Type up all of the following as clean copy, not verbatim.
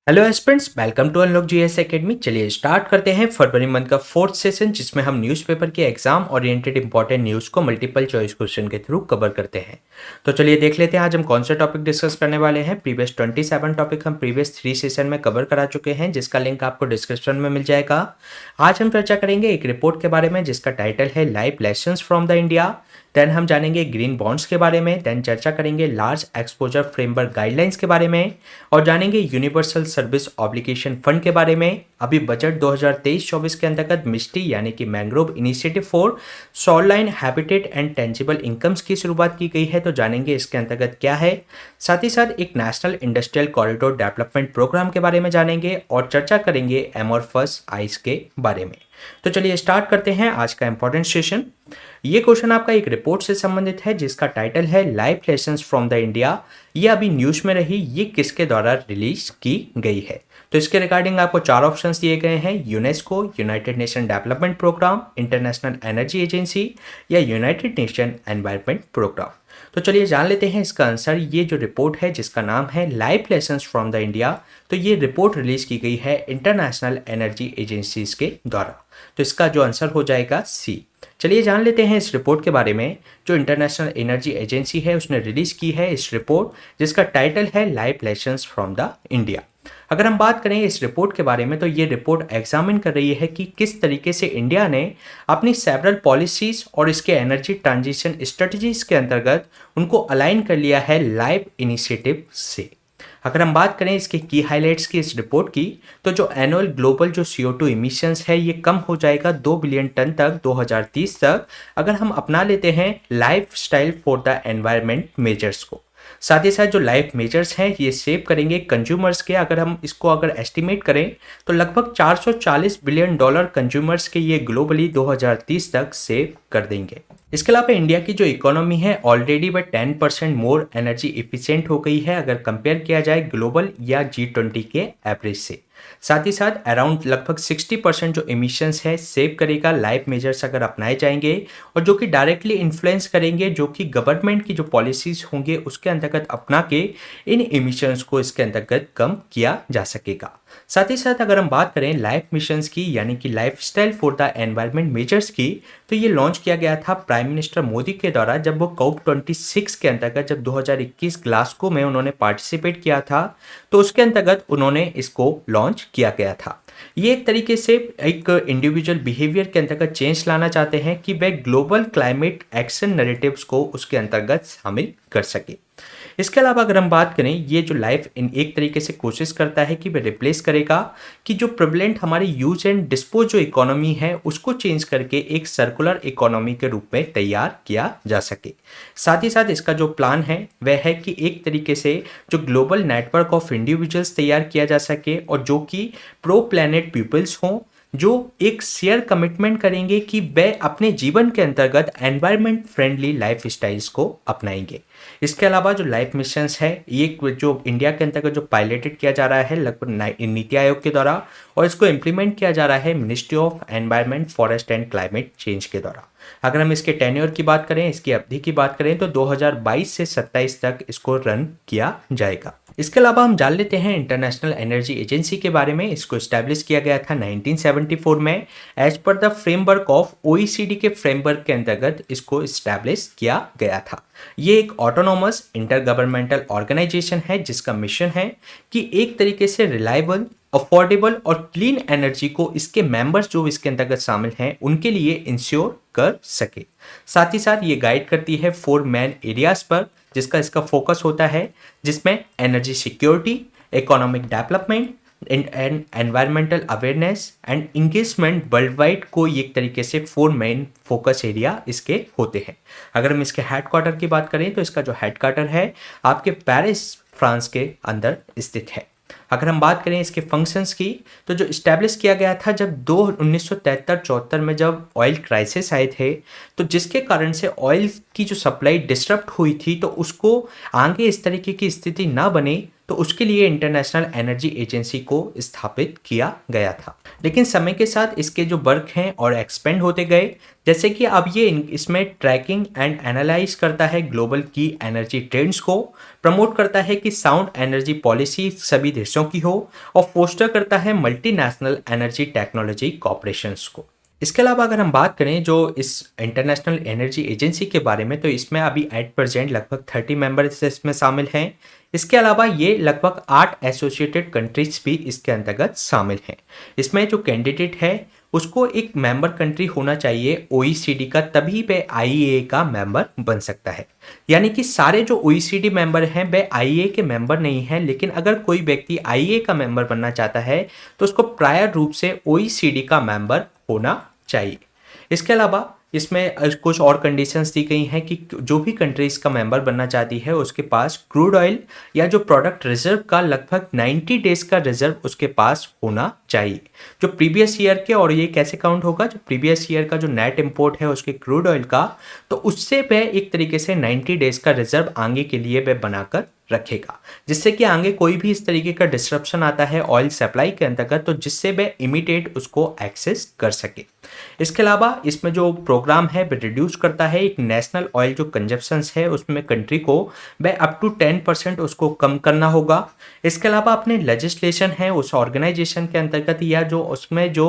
Hello aspirants, welcome to unlock GS academy. चलिए start करते हैं फरवरी मंथ का फोर्थ सेशन, जिसमें हम न्यूज़पेपर के एग्जाम ओरिएंटेड इंपॉर्टेंट न्यूज़ को मल्टीपल चॉइस क्वेश्चन के थ्रू कवर करते हैं। तो चलिए देख लेते हैं आज हम कौन से टॉपिक डिस्कस करने वाले हैं। प्रीवियस 27 टॉपिक हम प्रीवियस 3 सेशन में कवर करा चुके हैं, जिसका लिंक आपको डिस्क्रिप्शन में मिल जाएगा। आज हम चर्चा करेंगे एक रिपोर्ट के बारे में जिसका टाइटल है life lessons from the India. Then हम जानेंगे ग्रीन बॉन्ड्स के बारे में। देन चर्चा करेंगे लार्ज एक्सपोजर फ्रेमवर्क गाइडलाइंस के बारे में और जानेंगे यूनिवर्सल सर्विस ऑब्लिगेशन फंड के बारे में। अभी बजट 2023-24 के अंतर्गत मिस्टी यानी कि mangrove initiative for shoreline habitat and tangible incomes की शुरुआत की गई है, तो जानेंगे इसके अंतर्गत क्या है। साथ ही साथ एक national industrial corridor development programme के बारे में जानेंगे और चर्चा करेंगे एमोरफस आइस के बारे में। तो चलिए स्टार्ट करते हैं आज का इंपॉर्टेंट सेशन। ये क्वेश्चन आपका एक रिपोर्ट से संबंधित है जिसका टाइटल है life lessons from the India. ये अभी न्यूज़ में रही, ये किसके द्वारा रिलीज की गई है। तो इसके रिगार्डिंग आपको 4 ऑप्शंस दिए गए हैं: UNESCO, united nation development programme, international energy agency या यूनाइटेड नेशन एनवायरनमेंट प्रोग्राम। तो चलिए जान लेते हैं इसका आंसर। ये जो रिपोर्ट है जिसका नाम है life lessons from the India, तो ये रिपोर्ट रिलीज की गई है इंटरनेशनल एनर्जी एजेंसीज के द्वारा। तो इसका जो आंसर हो जाएगा सी। चलिए जान लेते हैं इस रिपोर्ट के बारे में। जो इंटरनेशनल एनर्जी एजेंसी है उसने रिलीज की है इस रिपोर्ट जिसका टाइटल है life lessons from the India. अगर हम बात करें इस रिपोर्ट के बारे में, तो ये रिपोर्ट एग्जामिन कर रही है कि किस तरीके से इंडिया ने अपनी सेवरल पॉलिसीज और इसके एनर्जी ट्रांजिशन स्ट्रेटजीज के अंतर्गत उनको अलाइन कर लिया है लाइफ इनिशिएटिव से। अगर हम बात करें इसके की हाइलाइट्स की इस रिपोर्ट की, तो जो एनुअल ग्लोबल जो CO2 इमिशंस है ये कम हो जाएगा 2 बिलियन टन तक 2030 तक, अगर हम अपना लेते हैं life style for the environment measures को। साथ ही साथ जो लाइफ मेजर्स हैं ये सेव करेंगे कंज्यूमर्स के। अगर हम इसको अगर एस्टिमेट करें तो लगभग 440 बिलियन डॉलर कंज्यूमर्स के ये ग्लोबली 2030 तक सेव कर देंगे। इसके अलावा इंडिया की जो इकोनॉमी है ऑलरेडी वह 10% मोर एनर्जी इफिशिएंट हो गई है अगर कंपेयर किया जाए ग्लोबल या G20 के एवरेज से। साथ ही साथ अराउंड लगभग 60% जो इमिशंस है सेव करेगा लाइफ मेजर्स अगर अपनाए जाएंगे, और जो कि डायरेक्टली इन्फ्लुएंस करेंगे जो कि गवर्नमेंट की जो पॉलिसीज होंगे उसके अंतर्गत अपना के इन इमिशंस को इसके अंतर्गत कम किया जा सकेगा। साथ ही साथ अगर हम बात करें लाइफ मिशंस की यानी कि life style for the environment measures की, तो ये लॉन्च किया गया था प्राइम मिनिस्टर मोदी के द्वारा जब वो COP26 के अंतर्गत जब 2021 ग्लासगो में उन्होंने पार्टिसिपेट किया था, तो उसके अंतर्गत उन्होंने इसको लॉन्च किया गया था। ये एक तरीके से एक इंडिविजुअल बिहेवियर के अंतर्गत चेंज लाना चाहते हैं कि वह ग्लोबल क्लाइमेट एक्शन नैरेटिव्स को उसके अंतर्गत शामिल कर सके। इसके अलावा अगर हम बात करें, ये जो लाइफ इन एक तरीके से कोशिश करता है कि वह रिप्लेस करेगा कि जो प्रेवलेंट हमारी यूज एंड डिस्पोज जो इकोनॉमी है उसको चेंज करके एक सर्कुलर इकोनॉमी के रूप में तैयार किया जा सके। साथ ही साथ इसका जो प्लान है वह है कि एक तरीके से जो ग्लोबल नेटवर्क ऑफ इंडिविजुअल्स तैयार किया जा सके और जो कि प्रो प्लैनेट पीपल्स हों, जो एक शेयर कमिटमेंट करेंगे कि वे अपने जीवन के अंतर्गत एनवायरनमेंट फ्रेंडली लाइफ स्टाइल्स को अपनाएंगे। इसके अलावा जो लाइफ मिशंस है ये जो इंडिया के अंतर्गत जो पायलटेड किया जा रहा है लगभग नीति आयोग के द्वारा, और इसको इम्प्लीमेंट किया जा रहा है ministry of environment forest and climate change के द्वारा। अगर हम इसके टेन्योर की बात करें, इसकी अवधि की बात करें, तो 2022 से 27 तक इसको रन किया जाएगा। इसके अलावा हम जान लेते हैं इंटरनेशनल एनर्जी एजेंसी के बारे में। इसको इस्टेब्लिश किया गया था 1974 में as per the framework of OECD के फ्रेमवर्क के अंतर्गत इसको इस्टेब्लिश किया गया था। ये एक ऑटोनोमस इंटर गवर्नमेंटल ऑर्गेनाइजेशन है जिसका मिशन है कि एक तरीके से रिलायबल, अफोर्डेबल और क्लीन एनर्जी को इसके मेंबर्स जो इसके अंतर्गत शामिल हैं उनके लिए इंश्योर कर सके। साथ ही साथ ये गाइड करती है 4 मेन एरियाज पर जिसका इसका फोकस होता है, जिसमें energy security, economic development and environmental awareness and engagement world wide को एक तरीके से 4 मेन फोकस एरिया इसके होते हैं। अगर हम इसके हेडक्वार्टर की बात करें तो इसका जो हेडक्वार्टर है आपके पेरिस फ्रांस के अंदर स्थित है। अगर हम बात करें इसके फंक्शंस की, तो जो इस्टेब्लिश किया गया था जब 1973-74 में जब ऑयल क्राइसिस आए थे, तो जिसके कारण से ऑयल की जो सप्लाई डिस्टर्ब हुई थी, तो उसको आगे इस तरीके की स्थिति ना बने तो उसके लिए इंटरनेशनल एनर्जी एजेंसी को स्थापित किया गया था। लेकिन समय के साथ इसके जो वर्क हैं और एक्सपेंड होते गए, जैसे कि अब ये इसमें ट्रैकिंग एंड एनालाइज करता है ग्लोबल की एनर्जी ट्रेंड्स को, प्रमोट करता है कि साउंड एनर्जी पॉलिसी सभी देशों की हो, और फोस्टर करता है मल्टीनेशनल एनर्जी टेक्नोलॉजी कॉर्पोरेशंस को। इसके अलावा अगर हम बात करें जो इस इंटरनेशनल एनर्जी एजेंसी के बारे में, तो इसमें अभी एट प्रेजेंट लगभग 30 मेंबर्स इसमें शामिल हैं। इसके अलावा ये लगभग 8 एसोसिएटेड कंट्रीज भी इसके अंतर्गत शामिल हैं। इसमें जो कैंडिडेट है उसको एक मेंबर कंट्री होना चाहिए ओईसीडी का, तभी वह आईईए का मेंबर बन सकता है। यानी कि सारे जो ओईसीडी मेंबर हैं वे आईईए के मेंबर नहीं हैं, लेकिन अगर कोई व्यक्ति आईईए का मेंबर बनना चाहता है तो उसको प्रायर रूप से ओईसीडी का मेंबर होना चाहिए। इसके अलावा इसमें कुछ और कंडीशंस दी गई हैं कि जो भी कंट्री इसका मेंबर बनना चाहती है उसके पास क्रूड ऑयल या जो प्रोडक्ट रिजर्व का लगभग 90 डेज का रिजर्व उसके पास होना चाहिए जो प्रीवियस ईयर के। और ये कैसे काउंट होगा, जो प्रीवियस ईयर का जो नेट इंपोर्ट है उसके क्रूड ऑयल का, तो उससे वह एक तरीके से 90 डेज का रिजर्व आगे के लिए वह बनाकर रखेगा, जिससे कि आगे कोई भी इस तरीके का डिस्ट्रप्शन आता है ऑयल सप्लाई के अंतर्गत तो जिससे वह इमीडिएट उसको एक्सेस कर सके। इसके अलावा इसमें जो प्रोग्राम है वह रिड्यूस करता है एक नेशनल ऑयल जो कंजप्शंस है उसमें कंट्री को वह अप टू 10% उसको कम करना होगा। इसके अलावा अपने लेजिस्लेशन है उस ऑर्गेनाइजेशन के अंतर्गत या जो उसमें जो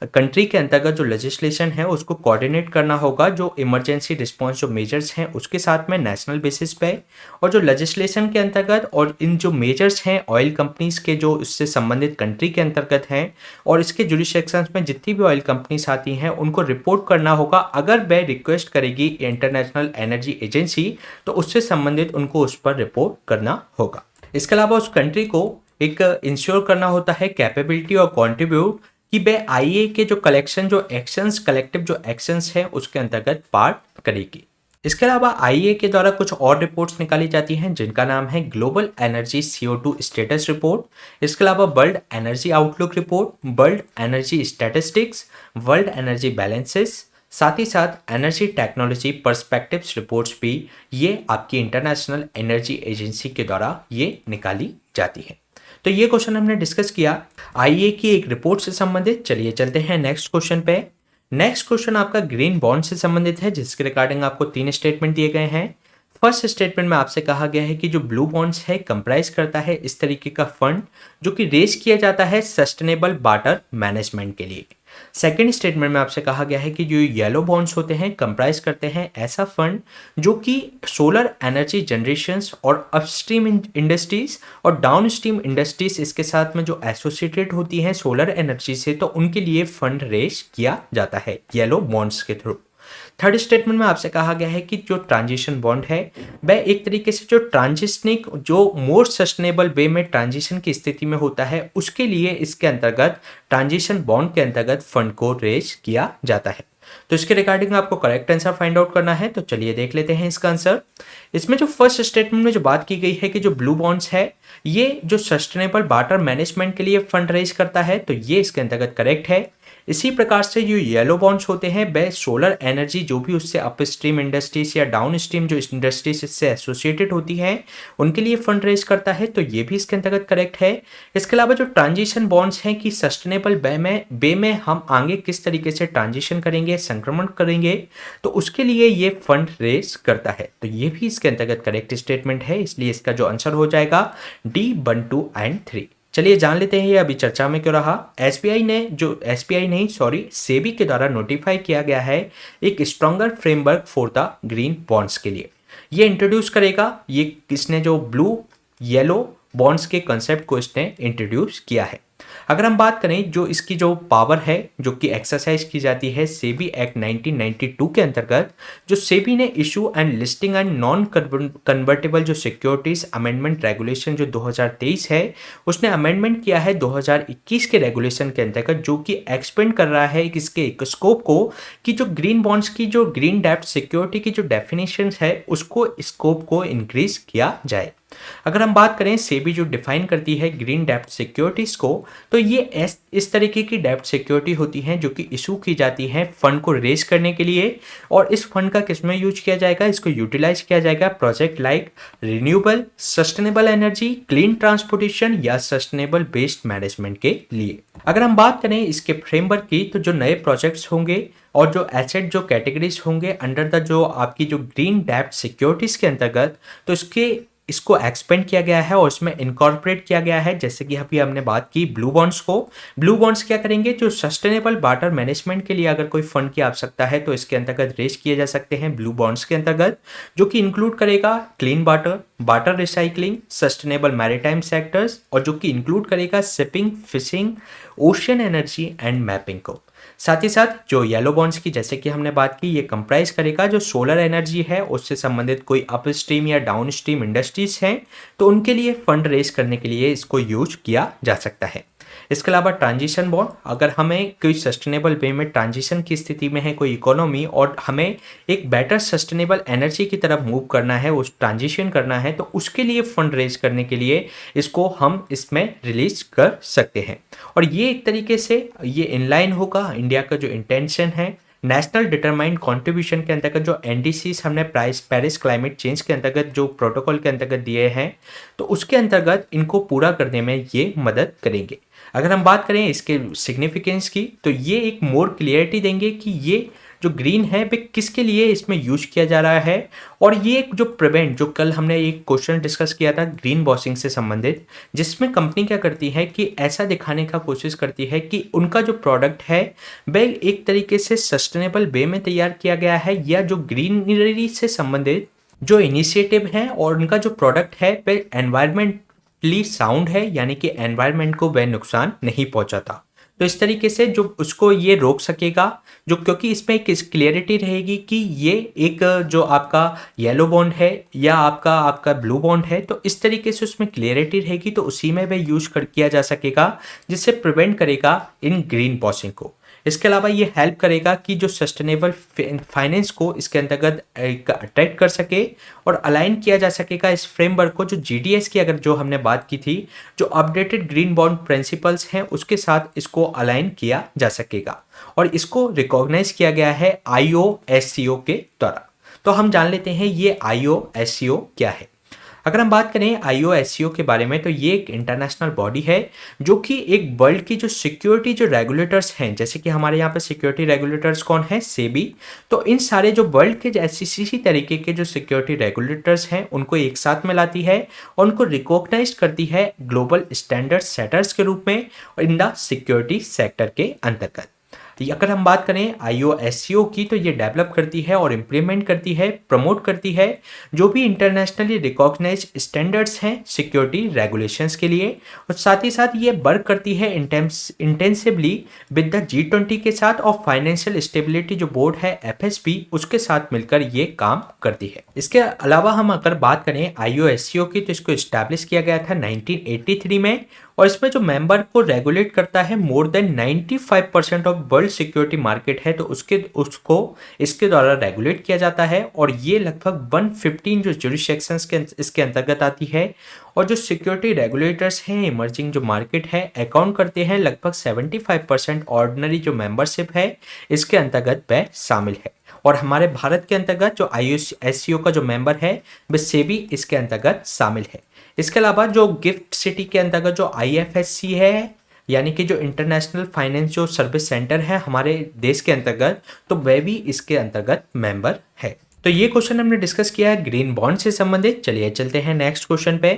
कंट्री के अंतर्गत जो लेजिस्लेशन है उसको कोऑर्डिनेट करना होगा जो इमरजेंसी रिस्पॉन्स जो मेजर्स हैं उसके साथ में नेशनल बेसिस पे, और जो लेजिस्लेशन के अंतर्गत और इन जो मेजर्स हैं ऑयल कंपनीज के जो इससे संबंधित कंट्री के अंतर्गत हैं और इसके जुरिसडिक्शंस में जितनी भी ऑयल कंपनीज आती हैं उनको रिपोर्ट करना होगा। अगर वह रिक्वेस्ट करेगी इंटरनेशनल एनर्जी एजेंसी तो उससे संबंधित उनको उस पर रिपोर्ट करना होगा। इसके अलावा उस कंट्री को एक इंश्योर करना होता है कैपेबिलिटी और कॉन्ट्रीब्यूट कि वह आईए के जो कलेक्शन जो एक्शंस कलेक्टिव जो एक्शंस हैं उसके अंतर्गत पार्ट करेगी। इसके अलावा आईए के द्वारा कुछ और रिपोर्ट्स निकाली जाती हैं जिनका नाम है global energy CO2 status report. इसके अलावा world energy outlook report, world energy statistics, world energy balances, साथ ही साथ एनर्जी टेक्नोलॉजी पर्सपेक्टिव्स रिपोर्ट्स भी ये आपकी इंटरनेशनल एनर्जी एजेंसी के द्वारा ये निकाली जाती है। तो ये क्वेश्चन हमने डिस्कस किया आईए की एक रिपोर्ट से संबंधित। चलिए चलते हैं नेक्स्ट क्वेश्चन पे। नेक्स्ट क्वेश्चन आपका ग्रीन बॉन्ड से संबंधित है जिसके रिगार्डिंग आपको 3 स्टेटमेंट दिए गए हैं। फर्स्ट स्टेटमेंट में आपसे कहा गया है कि जो ब्लू बॉन्ड्स है कंप्राइज करता है इस तरीके का फंड जो कि रेज किया जाता है सस्टेनेबल वाटर मैनेजमेंट के लिए। सेकेंड स्टेटमेंट में आपसे कहा गया है कि जो येलो बॉन्ड्स होते हैं कंप्राइज करते हैं ऐसा फंड जो कि सोलर एनर्जी जनरेशंस और अपस्ट्रीम इंडस्ट्रीज और डाउनस्ट्रीम इंडस्ट्रीज इसके साथ में जो एसोसिएटेड होती हैं सोलर एनर्जी से तो उनके लिए फंड रेज किया जाता है येलो बॉन्ड्स के थ्रू। थर्ड स्टेटमेंट में आपसे कहा गया है कि जो ट्रांजिशन बॉन्ड है वह एक तरीके से जो ट्रांजिशनिक जो मोर सस्टेनेबल वे में ट्रांजिशन की स्थिति में होता है उसके लिए इसके अंतर्गत ट्रांजिशन बॉन्ड के अंतर्गत फंड को रेज किया जाता है। तो इसके रिगार्डिंग आपको करेक्ट आंसर फाइंड आउट करना है। तो चलिए देख लेते हैं इसका आंसर। इसमें जो फर्स्ट स्टेटमेंट में जो बात की गई है कि जो ब्लू बॉन्ड्स है ये जो सस्टेनेबल वाटर मैनेजमेंट के लिए फंड रेज करता है तो ये इसके अंतर्गत करेक्ट है। इसी प्रकार से जो येलो बॉन्ड्स होते हैं वह सोलर एनर्जी जो भी उससे अपस्ट्रीम इंडस्ट्रीज या डाउन स्ट्रीम जो इंडस्ट्रीज इससे एसोसिएटेड होती हैं उनके लिए फंड रेज करता है तो ये भी इसके अंतर्गत करेक्ट है। इसके अलावा जो ट्रांजिशन बॉन्ड्स हैं कि सस्टेनेबल वे में हम आगे किस तरीके से ट्रांजिशन करेंगे संक्रमण करेंगे तो उसके लिए ये फंड रेज करता है तो ये भी इसके अंतर्गत करेक्ट स्टेटमेंट है। इसलिए इसका जो आंसर हो जाएगा D 1, 2 एंड 3। चलिए जान लेते हैं ये अभी चर्चा में क्यों रहा। सेबी के द्वारा नोटिफाई किया गया है एक stronger framework for the green bonds के लिए। ये इंट्रोड्यूस करेगा ये किसने जो ब्लू येलो बॉन्ड्स के कंसेप्ट को इसने इंट्रोड्यूस किया है। अगर हम बात करें जो इसकी जो पावर है जो कि एक्सरसाइज की जाती है सेबी एक्ट 1992 के अंतर्गत जो सेबी ने issue and listing and non convertible जो सिक्योरिटीज अमेंडमेंट रेगुलेशन जो 2023 है उसने अमेंडमेंट किया है 2021 के रेगुलेशन के अंतर्गत जो कि एक्सपेंड कर रहा है इसके स्कोप को कि जो ग्रीन बॉन्ड्स की जो ग्रीन डेब्ट सिक्योरिटी की जो डेफिनेशन है उसको स्कोप को इंक्रीज किया जाए। अगर हम बात करें सेबी जो डिफाइन करती है ग्रीन डेब्ट सिक्योरिटीज को, तो ये इस तरीके की डेब्ट सिक्योरिटी होती हैं जो कि इशू की जाती हैं फंड को रेज करने के लिए। और इस फंड का किसमें यूज किया जाएगा, इसको यूटिलाइज किया जाएगा project like renewable, sustainable energy, clean transportation या सस्टेनेबल वेस्ट मैनेजमेंट के लिए। अगर हम बात करें इसके फ्रेमवर्क की, तो जो नए प्रोजेक्ट्स होंगे और जो एसेट जो कैटेगरीज होंगे अंडर द जो आपकी जो ग्रीन डेब्ट सिक्योरिटीज के अंतर्गत, तो इसको एक्सपेंड किया गया है और इसमें इनकॉर्पोरेट किया गया है। जैसे कि अभी हमने बात की ब्लू बॉन्ड्स को, ब्लू बॉन्ड्स क्या करेंगे, जो सस्टेनेबल वाटर मैनेजमेंट के लिए अगर कोई फंड की आवश्यकता है तो इसके अंतर्गत रेज किए जा सकते हैं ब्लू बॉन्ड्स के अंतर्गत, जो कि इंक्लूड करेगा clean water, water recycling, sustainable maritime sectors, और जो कि इंक्लूड करेगा shipping, fishing, ocean energy and mapping को। साथ ही साथ जो येलो बॉन्ड्स की जैसे कि हमने बात की, ये कंप्राइज करेगा जो सोलर एनर्जी है उससे संबंधित कोई अपस्ट्रीम या डाउनस्ट्रीम इंडस्ट्रीज हैं, तो उनके लिए फंड रेज करने के लिए इसको यूज किया जा सकता है। इसके अलावा ट्रांजिशन बॉन्ड, अगर हमें कोई सस्टेनेबल वे में ट्रांजिशन की स्थिति में है कोई इकोनॉमी और हमें एक बेटर सस्टेनेबल एनर्जी की तरफ मूव करना है, उस ट्रांजिशन करना है, तो उसके लिए फंड रेज करने के लिए इसको हम इसमें रिलीज कर सकते हैं। और ये एक तरीके से ये इनलाइन होगा इंडिया का जो इंटेंशन है नेशनल डिटरमाइंड कंट्रीब्यूशन के अंतर्गत, जो एनडीसीज हमने पेरिस क्लाइमेट चेंज के अंतर्गत जो प्रोटोकॉल के अंतर्गत दिए हैं, तो उसके अंतर्गत इनको पूरा करने में ये मदद करेंगे। अगर हम बात करें इसके सिग्निफिकेंस की, तो ये एक मोर क्लियरिटी देंगे कि ये जो ग्रीन है वे किसके लिए इसमें यूज किया जा रहा है। और ये जो प्रिवेंट, जो कल हमने एक क्वेश्चन डिस्कस किया था ग्रीन वॉशिंग से संबंधित, जिसमें कंपनी क्या करती है कि ऐसा दिखाने का कोशिश करती है कि उनका जो प्रोडक्ट है वह एक तरीके से सस्टेनेबल वे में तैयार किया गया है, या जो ग्रीनरी से संबंधित जो इनिशिएटिव है और उनका जो प्रोडक्ट है वह एनवायरमेंटली साउंड है, यानी कि एनवायरमेंट को वह नुकसान नहीं पहुंचाता। तो इस तरीके से जो उसको ये रोक सकेगा, जो क्योंकि इसमें एक क्लियरिटी रहेगी कि ये एक जो आपका येलो बॉन्ड है या आपका ब्लू बॉन्ड है, तो इस तरीके से उसमें क्लियरिटी रहेगी, तो उसी में वह यूज किया जा सकेगा, जिससे प्रिवेंट करेगा इन ग्रीन वॉशिंग को। इसके अलावा ये हेल्प करेगा कि जो सस्टेनेबल फाइनेंस को इसके अंतर्गत अट्रैक्ट कर सके और अलाइन किया जा सकेगा इस फ्रेमवर्क को, जो जीडीएस की अगर जो हमने बात की थी, जो अपडेटेड ग्रीन बॉन्ड प्रिंसिपल्स हैं उसके साथ इसको अलाइन किया जा सकेगा। और इसको रिकॉग्नाइज किया गया है IOSCO के द्वारा। तो हम जान लेते हैं ये IOSCO क्या है। अगर हम बात करें IOSCO के बारे में, तो ये एक इंटरनेशनल बॉडी है जो कि एक वर्ल्ड की जो सिक्योरिटी जो रेगुलेटर्स हैं, जैसे कि हमारे यहाँ पे सिक्योरिटी रेगुलेटर्स कौन है, सेबी, तो इन सारे जो वर्ल्ड के इसी तरीके के जो सिक्योरिटी रेगुलेटर्स हैं उनको एक साथ में लाती है और उनको रिकॉग्नाइज करती है ग्लोबल स्टैंडर्ड सेटर्स के रूप में इन द सिक्योरिटी सेक्टर के अंतर्गत। अगर हम बात करें IOSCO की, तो ये डेवलप करती है और इम्प्लीमेंट करती है, प्रमोट करती है जो भी इंटरनेशनली रिकॉग्नाइज स्टैंडर्ड्स हैं सिक्योरिटी रेगुलेशंस के लिए। और साथ ही साथ ये वर्क करती है इंटेंसिवली विद द G20 के साथ, और फाइनेंशियल स्टेबिलिटी जो बोर्ड है FSB उसके साथ मिलकर ये काम करती है। इसके अलावा हम अगर बात करें IOSCO की, तो इसको इस्टेब्लिश किया गया था 1983 में, और इसमें जो मेंबर को रेगुलेट करता है more than 95% of world security market है, तो उसको इसके द्वारा रेगुलेट किया जाता है। और ये लगभग 115 जो जुरिसडिक्शंस के इसके अंतर्गत आती है, और जो सिक्योरिटी रेगुलेटर्स हैं इमर्जिंग जो मार्केट है अकाउंट करते हैं, लगभग 75% ऑर्डिनरी जो मेंबरशिप है इसके अंतर्गत वह शामिल है। और हमारे भारत के अंतर्गत जो IOSCO का जो मेंबर है वह सेबी इसके अंतर्गत शामिल है। इसके अलावा जो गिफ्ट सिटी के अंतर्गत जो IFSC है, यानी कि जो इंटरनेशनल फाइनेंस जो सर्विस सेंटर है हमारे देश के अंतर्गत, तो वह भी इसके अंतर्गत मेंबर है। तो ये क्वेश्चन हमने डिस्कस किया है ग्रीन बॉन्ड से संबंधित। चलिए चलते हैं नेक्स्ट क्वेश्चन पे।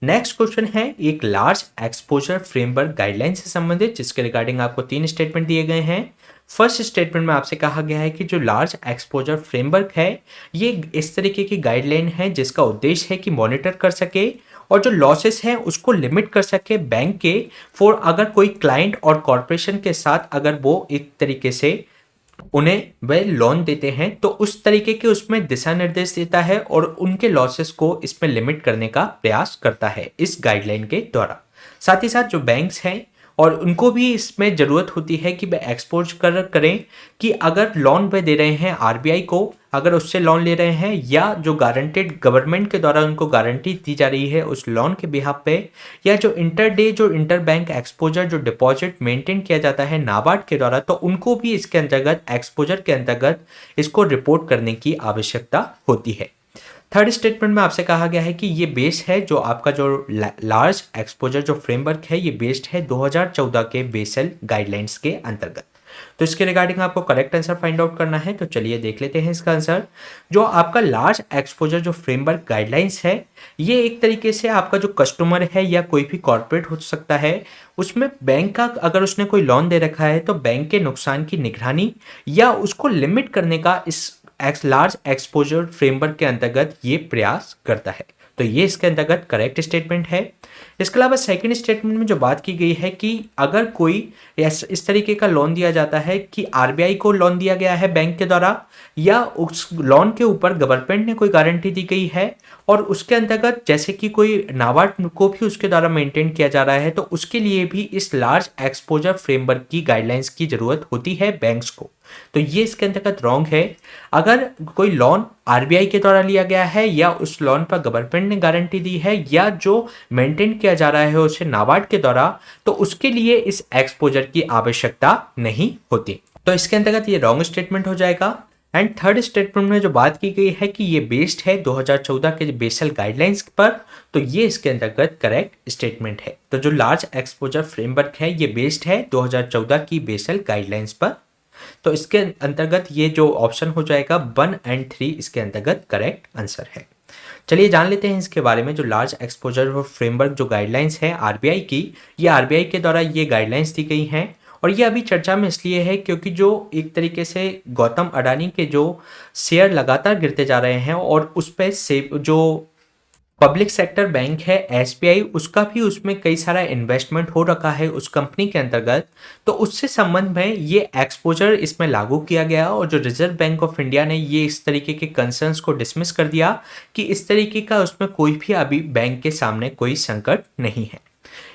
नेक्स्ट क्वेश्चन है एक लार्ज एक्सपोजर फ्रेमवर्क गाइडलाइन से संबंधित, जिसके रिगार्डिंग आपको 3 स्टेटमेंट दिए गए हैं। फर्स्ट स्टेटमेंट में आपसे कहा गया है कि जो लार्ज एक्सपोजर फ्रेमवर्क है ये इस तरीके की गाइडलाइन है जिसका उद्देश्य है कि मॉनिटर कर सके और जो लॉसेस हैं उसको लिमिट कर सके बैंक के फॉर अगर कोई क्लाइंट और कॉरपोरेशन के साथ अगर वो एक तरीके से उन्हें वह लोन देते हैं, तो उस तरीके के उसमें दिशा निर्देश देता है और उनके लॉसेस को इसमें लिमिट करने का प्रयास करता है इस गाइडलाइन के द्वारा। साथ ही साथ जो बैंक्स हैं और उनको भी इसमें ज़रूरत होती है कि वह एक्सपोज करें कि अगर लोन वह दे रहे हैं RBI को, अगर उससे लोन ले रहे हैं या जो गारंटेड गवर्नमेंट के द्वारा उनको गारंटी दी जा रही है उस लोन के बिहाफ पे, या जो इंटर बैंक एक्सपोजर जो डिपॉजिट मेंटेन किया जाता है नाबार्ड के द्वारा, तो उनको भी इसके अंतर्गत एक्सपोजर के अंतर्गत इसको रिपोर्ट करने की आवश्यकता होती है। थर्ड स्टेटमेंट में आपसे कहा गया है कि ये बेस है जो आपका जो लार्ज एक्सपोजर जो फ्रेमवर्क है ये बेस्ड है 2014 के बेसल गाइडलाइंस के अंतर्गत। तो इसके रिगार्डिंग आपको करेक्ट आंसर फाइंड आउट करना है, तो चलिए देख लेते हैं इसका आंसर। जो आपका लार्ज एक्सपोजर जो फ्रेमवर्क गाइडलाइंस है ये एक तरीके से आपका जो कस्टमर है या कोई भी कॉर्पोरेट हो सकता है, उसमें बैंक का अगर उसने कोई लोन दे रखा है तो बैंक के नुकसान की निगरानी या उसको लिमिट करने का इस लार्ज एक्सपोजर फ्रेमवर्क के अंतर्गत ये प्रयास करता है। तो ये इसके अंतर्गत करेक्ट स्टेटमेंट है। इसके अलावा सेकंड स्टेटमेंट में जो बात की गई है कि अगर कोई इस तरीके का लोन दिया जाता है कि आरबीआई को लोन दिया गया है बैंक के द्वारा या उस लोन के ऊपर गवर्नमेंट ने कोई गारंटी दी गई है और उसके अंतर्गत जैसे कि कोई नाबार्ड को भी उसके द्वारा मेंटेन किया जा रहा है, तो उसके लिए भी इस लार्ज एक्सपोजर फ्रेमवर्क की गाइडलाइंस की जरूरत होती है बैंक्स को। तो ये इसके अंतर्गत रॉन्ग है। अगर कोई लोन आरबीआई के द्वारा लिया गया है या उस लोन पर गवर्नमेंट ने गारंटी दी है या जो मेंटेन किया जा रहा है उसे नाबार्ड के द्वारा, तो उसके लिए इस एक्सपोजर की आवश्यकता नहीं होती। तो इसके अंतर्गत ये रॉन्ग स्टेटमेंट हो जाएगा। एंड थर्ड स्टेटमेंट में जो बात की गई है कि ये बेस्ड है 2014 के बेसल गाइडलाइंस पर, तो ये इसके अंतर्गत करेक्ट स्टेटमेंट है। तो जो लार्ज एक्सपोजर फ्रेमवर्क है ये बेस्ड है 2014 की बेसल गाइडलाइंस पर, तो इसके अंतर्गत ये जो ऑप्शन हो जाएगा 1 और 3 इसके अंतर्गत करेक्ट आंसर है। चलिए जान लेते हैं इसके बारे में। जो लार्ज एक्सपोजर फ्रेमवर्क जो गाइडलाइंस है आरबीआई की, ये आरबीआई के द्वारा ये गाइडलाइंस दी गई हैं और ये अभी चर्चा में इसलिए है क्योंकि जो एक तरीके से गौतम अडानी के जो शेयर लगातार गिरते जा रहे हैं और उस पर से जो पब्लिक सेक्टर बैंक है एसबीआई, उसका भी उसमें कई सारा इन्वेस्टमेंट हो रखा है उस कंपनी के अंतर्गत, तो उससे संबंध में ये एक्सपोजर इसमें लागू किया गया और जो रिजर्व बैंक ऑफ इंडिया ने ये इस तरीके के कंसर्न्स को डिसमिस कर दिया कि इस तरीके का उसमें कोई भी अभी बैंक के सामने कोई संकट नहीं है।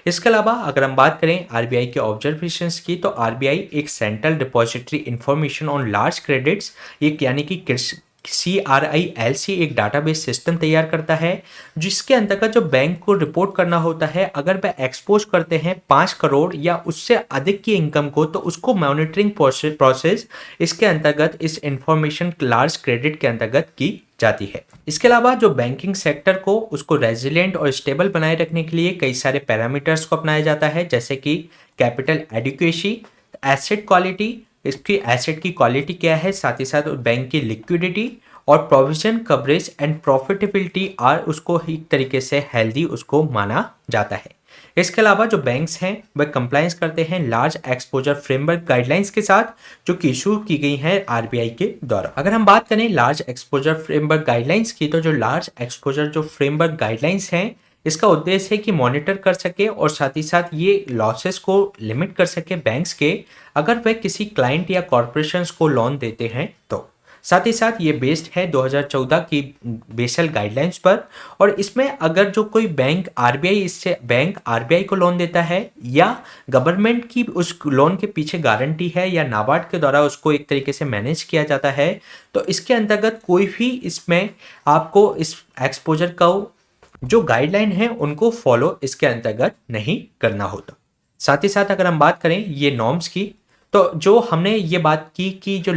इसके अलावा अगर हम बात करें आरबीआई के ऑब्जर्वेशंस की, तो आरबीआई एक central depository information on large credits एक यानी कि CRILC एक डाटाबेस सिस्टम तैयार करता है जिसके अंतर्गत जो बैंक को रिपोर्ट करना होता है अगर वह एक्सपोज करते हैं 5 करोड़ या उससे अधिक की इनकम को, तो उसको मॉनिटरिंग प्रोसेस इसके अंतर्गत इस इंफॉर्मेशन लार्ज क्रेडिट के अंतर्गत की जाती है। इसके अलावा जो बैंकिंग सेक्टर को उसको रेजिलिएंट और स्टेबल बनाए रखने के लिए कई सारे पैरामीटर्स को अपनाया जाता है, जैसे कि कैपिटल एडिक्वेसी, एसेट क्वालिटी, इसकी एसेट की क्वालिटी क्या है, साथ ही साथ बैंक की लिक्विडिटी और provision coverage and profitability are उसको एक तरीके से हेल्दी उसको माना जाता है। इसके अलावा जो बैंक्स हैं वह कंप्लायंस करते हैं लार्ज एक्सपोजर फ्रेमवर्क गाइडलाइंस के साथ जो कि इशू की गई हैं आरबीआई के द्वारा। अगर हम बात करें लार्ज एक्सपोजर फ्रेमवर्क गाइडलाइंस की, तो जो लार्ज एक्सपोजर जो फ्रेमवर्क गाइडलाइंस हैं इसका उद्देश्य है कि मॉनिटर कर सके और साथ ही साथ ये लॉसेस को लिमिट कर सके बैंक्स के अगर वह किसी क्लाइंट या कॉरपोरेशंस को लोन देते हैं तो। साथ ही साथ ये बेस्ड है 2014 की बेसल गाइडलाइंस पर और इसमें अगर जो कोई बैंक आरबीआई को लोन देता है या गवर्नमेंट की उस लोन के पीछे गारंटी है या नाबार्ड के द्वारा उसको एक तरीके से मैनेज किया जाता है, तो इसके अंतर्गत कोई भी इसमें आपको इस एक्सपोजर का जो गाइडलाइन है उनको फॉलो इसके अंतर्गत नहीं करना होता। साथ ही साथ अगर हम बात करें ये नॉर्म्स की, तो जो हमने ये बात की कि जो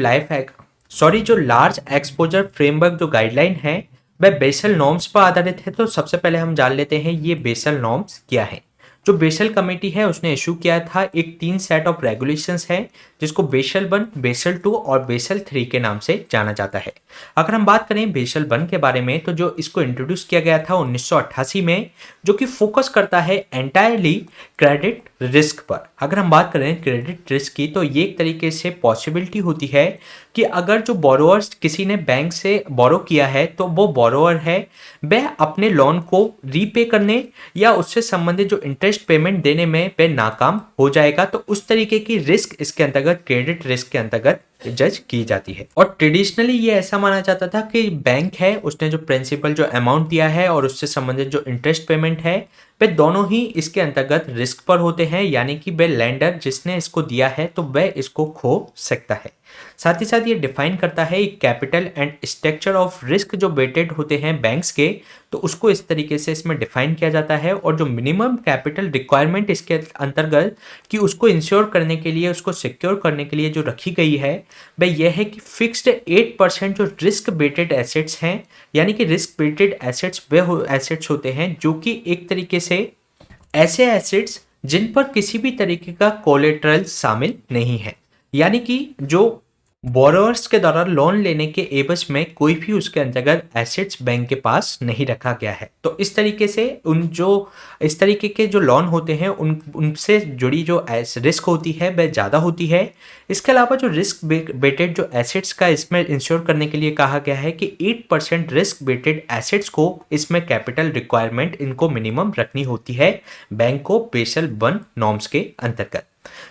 जो लार्ज एक्सपोजर फ्रेमवर्क जो गाइडलाइन है वह बेसल नॉर्म्स पर आधारित है। तो सबसे पहले हम जान लेते हैं ये बेसल नॉर्म्स क्या है। जो बेसल कमेटी है उसने इशू किया था एक 3 सेट ऑफ रेगुलेशंस है जिसको बेसल 1, बेसल 2 और बेसल 3 के नाम से जाना जाता है। अगर हम बात करें बेसल 1 के बारे में, तो जो इसको इंट्रोड्यूस किया गया था 1988 में, जो कि फोकस करता है एंटायरली क्रेडिट रिस्क पर। अगर हम बात करें क्रेडिट रिस्क की, तो ये एक तरीके से पॉसिबिलिटी होती है कि अगर जो बोरोअर्स किसी ने बैंक से बोरो किया है तो वो बोरोअर है वह अपने लोन को रीपे करने या उससे संबंधित जो इंटरेस्ट पेमेंट देने में वह नाकाम हो जाएगा, तो उस तरीके की रिस्क इसके अंतर्गत क्रेडिट रिस्क के अंतर्गत जज की जाती है। और ट्रेडिशनली ये ऐसा माना जाता था कि बैंक है उसने जो प्रिंसिपल जो अमाउंट दिया है और उससे संबंधित जो इंटरेस्ट पेमेंट है वे दोनों ही इसके अंतर्गत रिस्क पर होते हैं, यानी कि वे लेंडर जिसने इसको दिया है तो वह इसको खो सकता है। साथ ही साथ ये डिफाइन करता है capital and structure of risk जो वेटेड होते हैं बैंक्स के, तो उसको इस तरीके से इसमें डिफाइन किया जाता है। और जो मिनिमम कैपिटल रिक्वायरमेंट इसके अंतर्गत कि उसको इंश्योर करने के लिए, उसको सिक्योर करने के लिए जो रखी गई है वह यह है कि फिक्स्ड 8% जो रिस्क वेटेड एसेट्स हैं, यानी कि रिस्क वेटेड एसेट्स वे एसेट्स होते हैं जो कि एक तरीके से ऐसे एसेट्स जिन पर किसी भी तरीके का कोलेटरल शामिल नहीं है, यानी कि जो बोरोअर्स के द्वारा लोन लेने के एवज में कोई भी उसके अंतर्गत एसेट्स बैंक के पास नहीं रखा गया है। तो इस तरीके से इस तरीके के जो लोन होते हैं उनसे जुड़ी जो रिस्क होती है वह ज़्यादा होती है। इसके अलावा जो रिस्क वेटेड जो एसेट्स का इसमें इंश्योर करने के लिए कहा गया है कि 8% रिस्क वेटेड एसेट्स को इसमें कैपिटल रिक्वायरमेंट इनको मिनिमम रखनी होती है बैंक को बेसल 1 नॉर्म्स के अंतर्गत।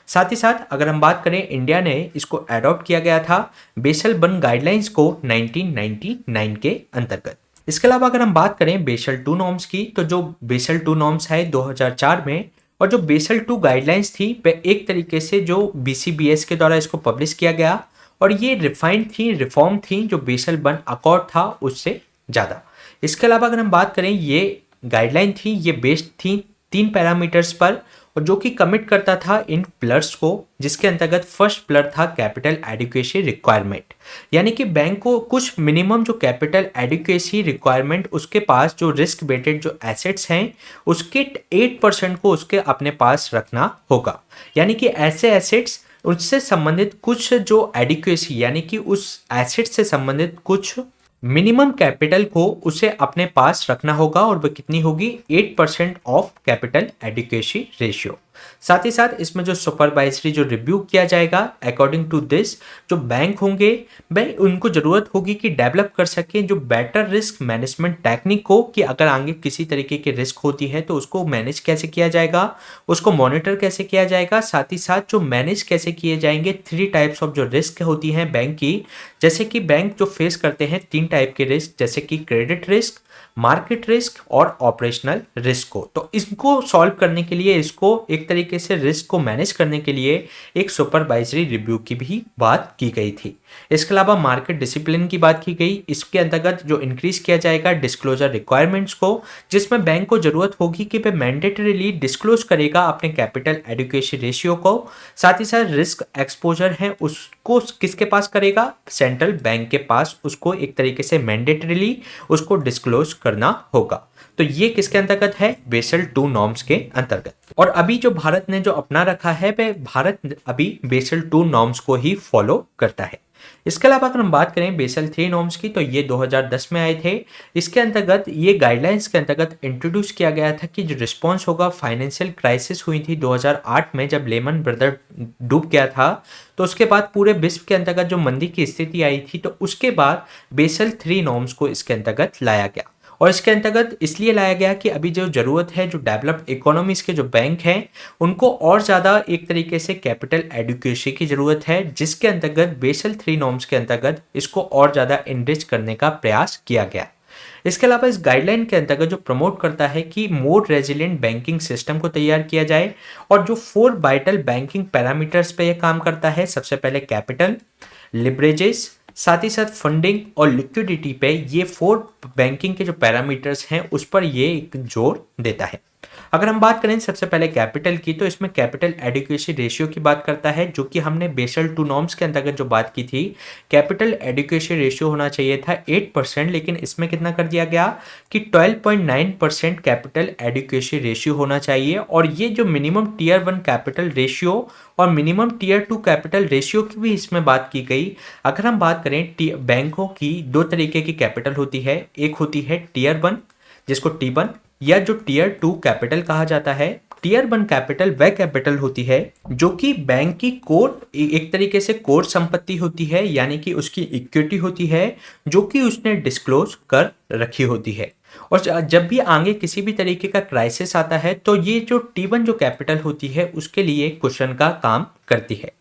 साथ ही साथ अगर हम बात करें, इंडिया ने इसको अडॉप्ट किया गया था बेसल 1 गाइडलाइंस को 1999 के अंतर्गत। इसके अलावा अगर हम बात करें बेसल 2 नॉर्म्स की, तो जो बेसल 2 नॉर्म्स है 2004 में, और जो बेसल 2 गाइडलाइंस थी वह एक तरीके से जो BCBS के द्वारा इसको पब्लिश किया गया, और ये रिफाइंड थी, रिफॉर्म थी जो बेसल 1 अकॉर्ड था उससे ज़्यादा। इसके अलावा अगर हम बात करें, ये गाइडलाइन थी, ये बेस्ड थी 3 पैरामीटर्स पर, और जो कि कमिट करता था इन पिलर्स को, जिसके अंतर्गत फर्स्ट पिलर था कैपिटल एडिक्वेसी रिक्वायरमेंट, यानी कि बैंक को कुछ मिनिमम जो कैपिटल एडिक्वेसी रिक्वायरमेंट उसके पास जो रिस्क वेटेड जो एसेट्स हैं उसके 8% को उसके अपने पास रखना होगा, यानी कि ऐसे एसेट्स उससे संबंधित कुछ जो एडिक्वेसी, यानी कि उस एसेट से संबंधित कुछ मिनिमम कैपिटल को उसे अपने पास रखना होगा, और वह कितनी होगी 8% ऑफ कैपिटल एडिक्वेसी रेशियो। साथ ही साथ इसमें जो सुपरवाइजरी जो रिव्यू किया जाएगा अकॉर्डिंग टू दिस, जो बैंक होंगे वह उनको जरूरत होगी कि डेवलप कर सके जो बेटर रिस्क मैनेजमेंट टेक्निक को, कि अगर आगे किसी तरीके की रिस्क होती है तो उसको मैनेज कैसे किया जाएगा, उसको मॉनिटर कैसे किया जाएगा। साथ ही साथ जो मैनेज कैसे किए जाएंगे 3 टाइप्स ऑफ जो रिस्क होती हैं बैंक की, जैसे कि बैंक जो फेस करते हैं 3 टाइप के रिस्क, जैसे कि क्रेडिट रिस्क, मार्केट रिस्क और ऑपरेशनल रिस्क को। तो इसको सॉल्व करने के लिए, इसको एक तरीके से रिस्क को मैनेज करने के लिए एक सुपरवाइजरी रिव्यू की भी बात की गई थी। इसके अलावा मार्केट डिसिप्लिन की बात की गई, इसके अंतर्गत जो इंक्रीज किया जाएगा डिस्क्लोजर रिक्वायरमेंट्स को, जिसमें बैंक को जरूरत होगी कि वह मैंडेटरीली डिस्क्लोज करेगा अपने कैपिटल एडिक्वेसी रेशियो को। साथ ही साथ रिस्क एक्सपोजर है उसको किसके पास करेगा, सेंट्रल बैंक के पास उसको एक तरीके से मैंडेटरीली उसको डिस्क्लोज करना होगा। तो ये किसके अंतर्गत है, बेसल 2 नॉर्म्स के अंतर्गत। और अभी जो भारत ने जो अपना रखा है वह भारत अभी बेसल 2 नॉर्म्स को ही फॉलो करता है। इसके अलावा अगर हम बात करें बेसल 3 नॉर्म्स की, तो ये 2010 में आए थे। इसके अंतर्गत ये गाइडलाइंस के अंतर्गत इंट्रोड्यूस किया गया था कि जो रिस्पॉन्स होगा फाइनेंशियल क्राइसिस हुई थी 2008 में, जब लेमन ब्रदर डूब गया था, तो उसके बाद पूरे विश्व के अंतर्गत जो मंदी की स्थिति आई थी, तो उसके बाद बेसल 3 नॉर्म्स को इसके अंतर्गत लाया गया। और इसके अंतर्गत इसलिए लाया गया कि अभी जो जरूरत है, जो डेवलप्ड इकोनॉमीज के जो बैंक हैं उनको और ज़्यादा एक तरीके से कैपिटल एडिक्वेसी की ज़रूरत है, जिसके अंतर्गत बेसल 3 नॉर्म्स के अंतर्गत इसको और ज़्यादा एनरिच करने का प्रयास किया गया। इसके अलावा इस गाइडलाइन के अंतर्गत जो प्रमोट करता है कि मोर रेजिलिएंट बैंकिंग सिस्टम को तैयार किया जाए, और जो 4 वाइटल बैंकिंग पैरामीटर्स पे यह काम करता है। सबसे पहले कैपिटल, लिवरेजेस, साथ ही साथ फंडिंग और लिक्विडिटी पे, ये 4 बैंकिंग के जो पैरामीटर्स हैं उस पर ये एक जोर देता है। अगर हम बात करें सबसे पहले कैपिटल की, तो इसमें कैपिटल एडिक्वेसी रेशियो की बात करता है, जो कि हमने बेसल 2 नॉर्म्स के अंतर्गत जो बात की थी, कैपिटल एडिक्वेसी रेशियो होना चाहिए था 8%, लेकिन इसमें कितना कर दिया गया कि 12.9% कैपिटल एडिक्वेसी रेशियो होना चाहिए। और ये जो मिनिमम टीयर 1 कैपिटल रेशियो और मिनिमम टीयर 2 कैपिटल रेशियो की भी इसमें बात की गई। अगर हम बात करें बैंकों की 2 तरीके की कैपिटल होती है, एक होती है टीयर 1 जिसको T1 या जो टीयर 2 कैपिटल कहा जाता है। टीयर 1 कैपिटल वह कैपिटल होती है जो कि बैंक की कोर एक तरीके से कोर संपत्ति होती है, यानी कि उसकी इक्विटी होती है जो कि उसने डिस्क्लोज कर रखी होती है। और जब भी आगे किसी भी तरीके का क्राइसिस आता है तो ये जो T1 जो कैपिटल होती है उसके लिए कुशन का काम करती है।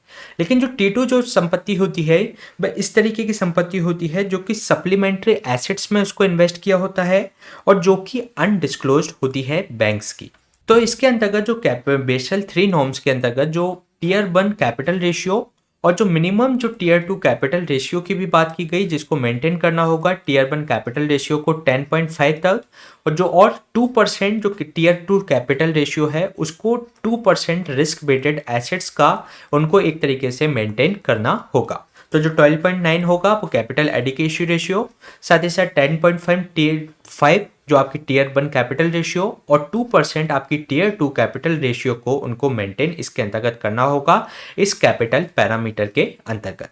लेकिन जो T2 जो संपत्ति होती है वह इस तरीके की संपत्ति होती है जो कि सप्लीमेंट्री एसेट्स में उसको इन्वेस्ट किया होता है और जो कि अनडिस्क्लोज्ड होती है बैंक्स की। तो इसके अंतर्गत जो बेसल 3 नॉर्म्स के अंतर्गत जो टियर 1 कैपिटल रेशियो और जो मिनिमम जो टियर 2 कैपिटल रेशियो की भी बात की गई, जिसको मेंटेन करना होगा टियर 1 कैपिटल रेशियो को 10.5 तक, और जो और 2% जो टियर 2 कैपिटल रेशियो है उसको 2% रिस्क वेटेड एसेट्स का उनको एक तरीके से मेंटेन करना होगा। तो जो 12.9 होगा वो कैपिटल एडिक्वेसी रेशियो, साथ ही साथ 10.5 टियर 5 जो आपकी टियर 1 कैपिटल रेशियो और 2% आपकी टियर 2 कैपिटल रेशियो को उनको मेंटेन इसके अंतर्गत करना होगा इस कैपिटल पैरामीटर के अंतर्गत।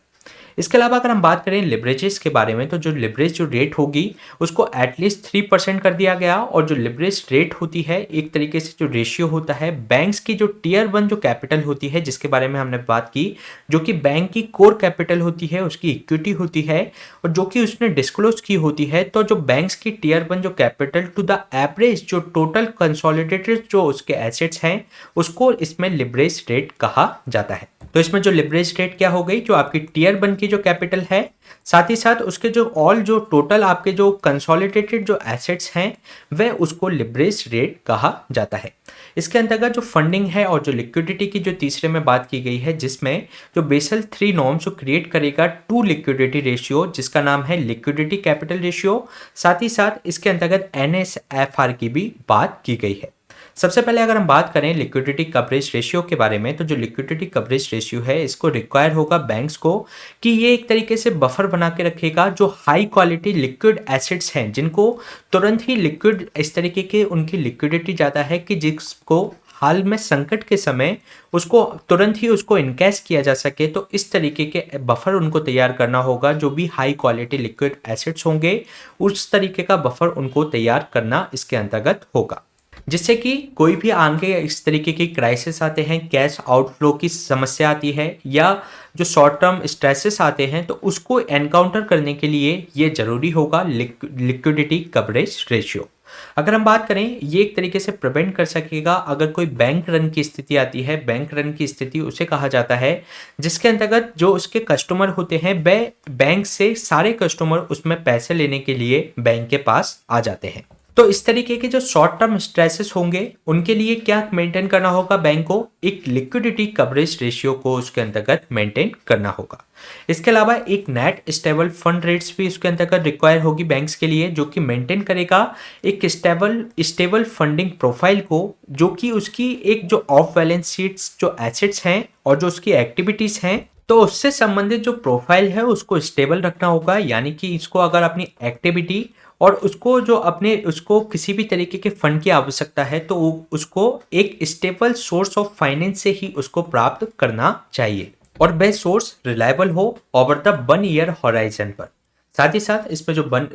इसके अलावा अगर हम बात करें लिवरेजेस के बारे में, तो जो लिवरेज जो रेट होगी उसको एटलीस्ट 3% कर दिया गया, और जो लिवरेज रेट होती है एक तरीके से जो रेशियो होता है बैंक्स की जो टियर 1 जो कैपिटल होती है जिसके बारे में हमने बात की, जो कि बैंक की कोर कैपिटल होती है, उसकी इक्विटी होती है और जो कि उसने डिस्क्लोज की होती है। तो जो बैंक्स की टियर 1 जो कैपिटल टू द एवरेज जो टोटल कंसोलिडेटेड जो उसके एसेट्स हैं उसको इसमें लिवरेज रेट कहा जाता है। तो इसमें जो लिवरेज रेट क्या हो गई, जो आपकी टियर 1 की जो कैपिटल है साथ ही साथ उसके जो ऑल जो टोटल आपके जो कंसोलिडेटेड जो एसेट्स हैं वह उसको लिवरेज रेट कहा जाता है। इसके अंतर्गत जो फंडिंग है और जो लिक्विडिटी की जो तीसरे में बात की गई है, जिसमें जो बेसल 3 नॉर्म्स जो क्रिएट करेगा 2 लिक्विडिटी रेशियो जिसका नाम है लिक्विडिटी कैपिटल रेशियो, साथ ही साथ इसके अंतर्गत NSFR की भी बात की गई है। सबसे पहले अगर हम बात करें लिक्विडिटी कवरेज रेशियो के बारे में, तो जो लिक्विडिटी कवरेज रेशियो है इसको रिक्वायर होगा बैंक्स को कि ये एक तरीके से बफर बना के रखेगा जो हाई क्वालिटी लिक्विड एसेट्स हैं जिनको तुरंत ही लिक्विड इस तरीके के उनकी लिक्विडिटी ज़्यादा है कि जिसको हाल में संकट के समय उसको तुरंत ही उसको इनकैश किया जा सके। तो इस तरीके के बफर उनको तैयार करना होगा, जो भी हाई क्वालिटी लिक्विड एसेट्स होंगे उस तरीके का बफर उनको तैयार करना इसके अंतर्गत होगा, जिससे कि कोई भी आगे इस तरीके की क्राइसिस आते हैं, कैश आउटफ्लो की समस्या आती है या जो शॉर्ट टर्म स्ट्रेसेस आते हैं तो उसको एनकाउंटर करने के लिए ये जरूरी होगा लिक्विडिटी कवरेज रेशियो। अगर हम बात करें ये एक तरीके से प्रिवेंट कर सकेगा अगर कोई बैंक रन की स्थिति आती है। बैंक रन की स्थिति उसे कहा जाता है जिसके अंतर्गत जो उसके कस्टमर होते हैं वह बैंक से सारे कस्टमर उसमें पैसे लेने के लिए बैंक के पास आ जाते हैं। तो इस तरीके के जो शॉर्ट टर्म स्ट्रेसेस होंगे उनके लिए क्या मेंटेन करना होगा बैंक को, एक लिक्विडिटी कवरेज रेशियो को उसके अंतर्गत मेंटेन करना होगा। इसके अलावा एक नेट स्टेबल फंड रेट्स भी उसके अंतर्गत रिक्वायर होगी बैंक्स के लिए, जो कि मेंटेन करेगा एक स्टेबल फंडिंग प्रोफाइल को, जो कि उसकी एक जो ऑफ बैलेंस शीट्स जो एसेट्स हैं और जो उसकी एक्टिविटीज हैं तो उससे संबंधित जो प्रोफाइल है उसको स्टेबल रखना होगा। यानी कि इसको अगर अपनी एक्टिविटी और उसको जो अपने उसको किसी भी तरीके के फंड की आवश्यकता है तो उसको एक स्टेबल सोर्स ऑफ फाइनेंस से ही उसको प्राप्त करना चाहिए और वह सोर्स रिलायबल हो ओवर द 1 ईयर होराइजन पर। साथ ही साथ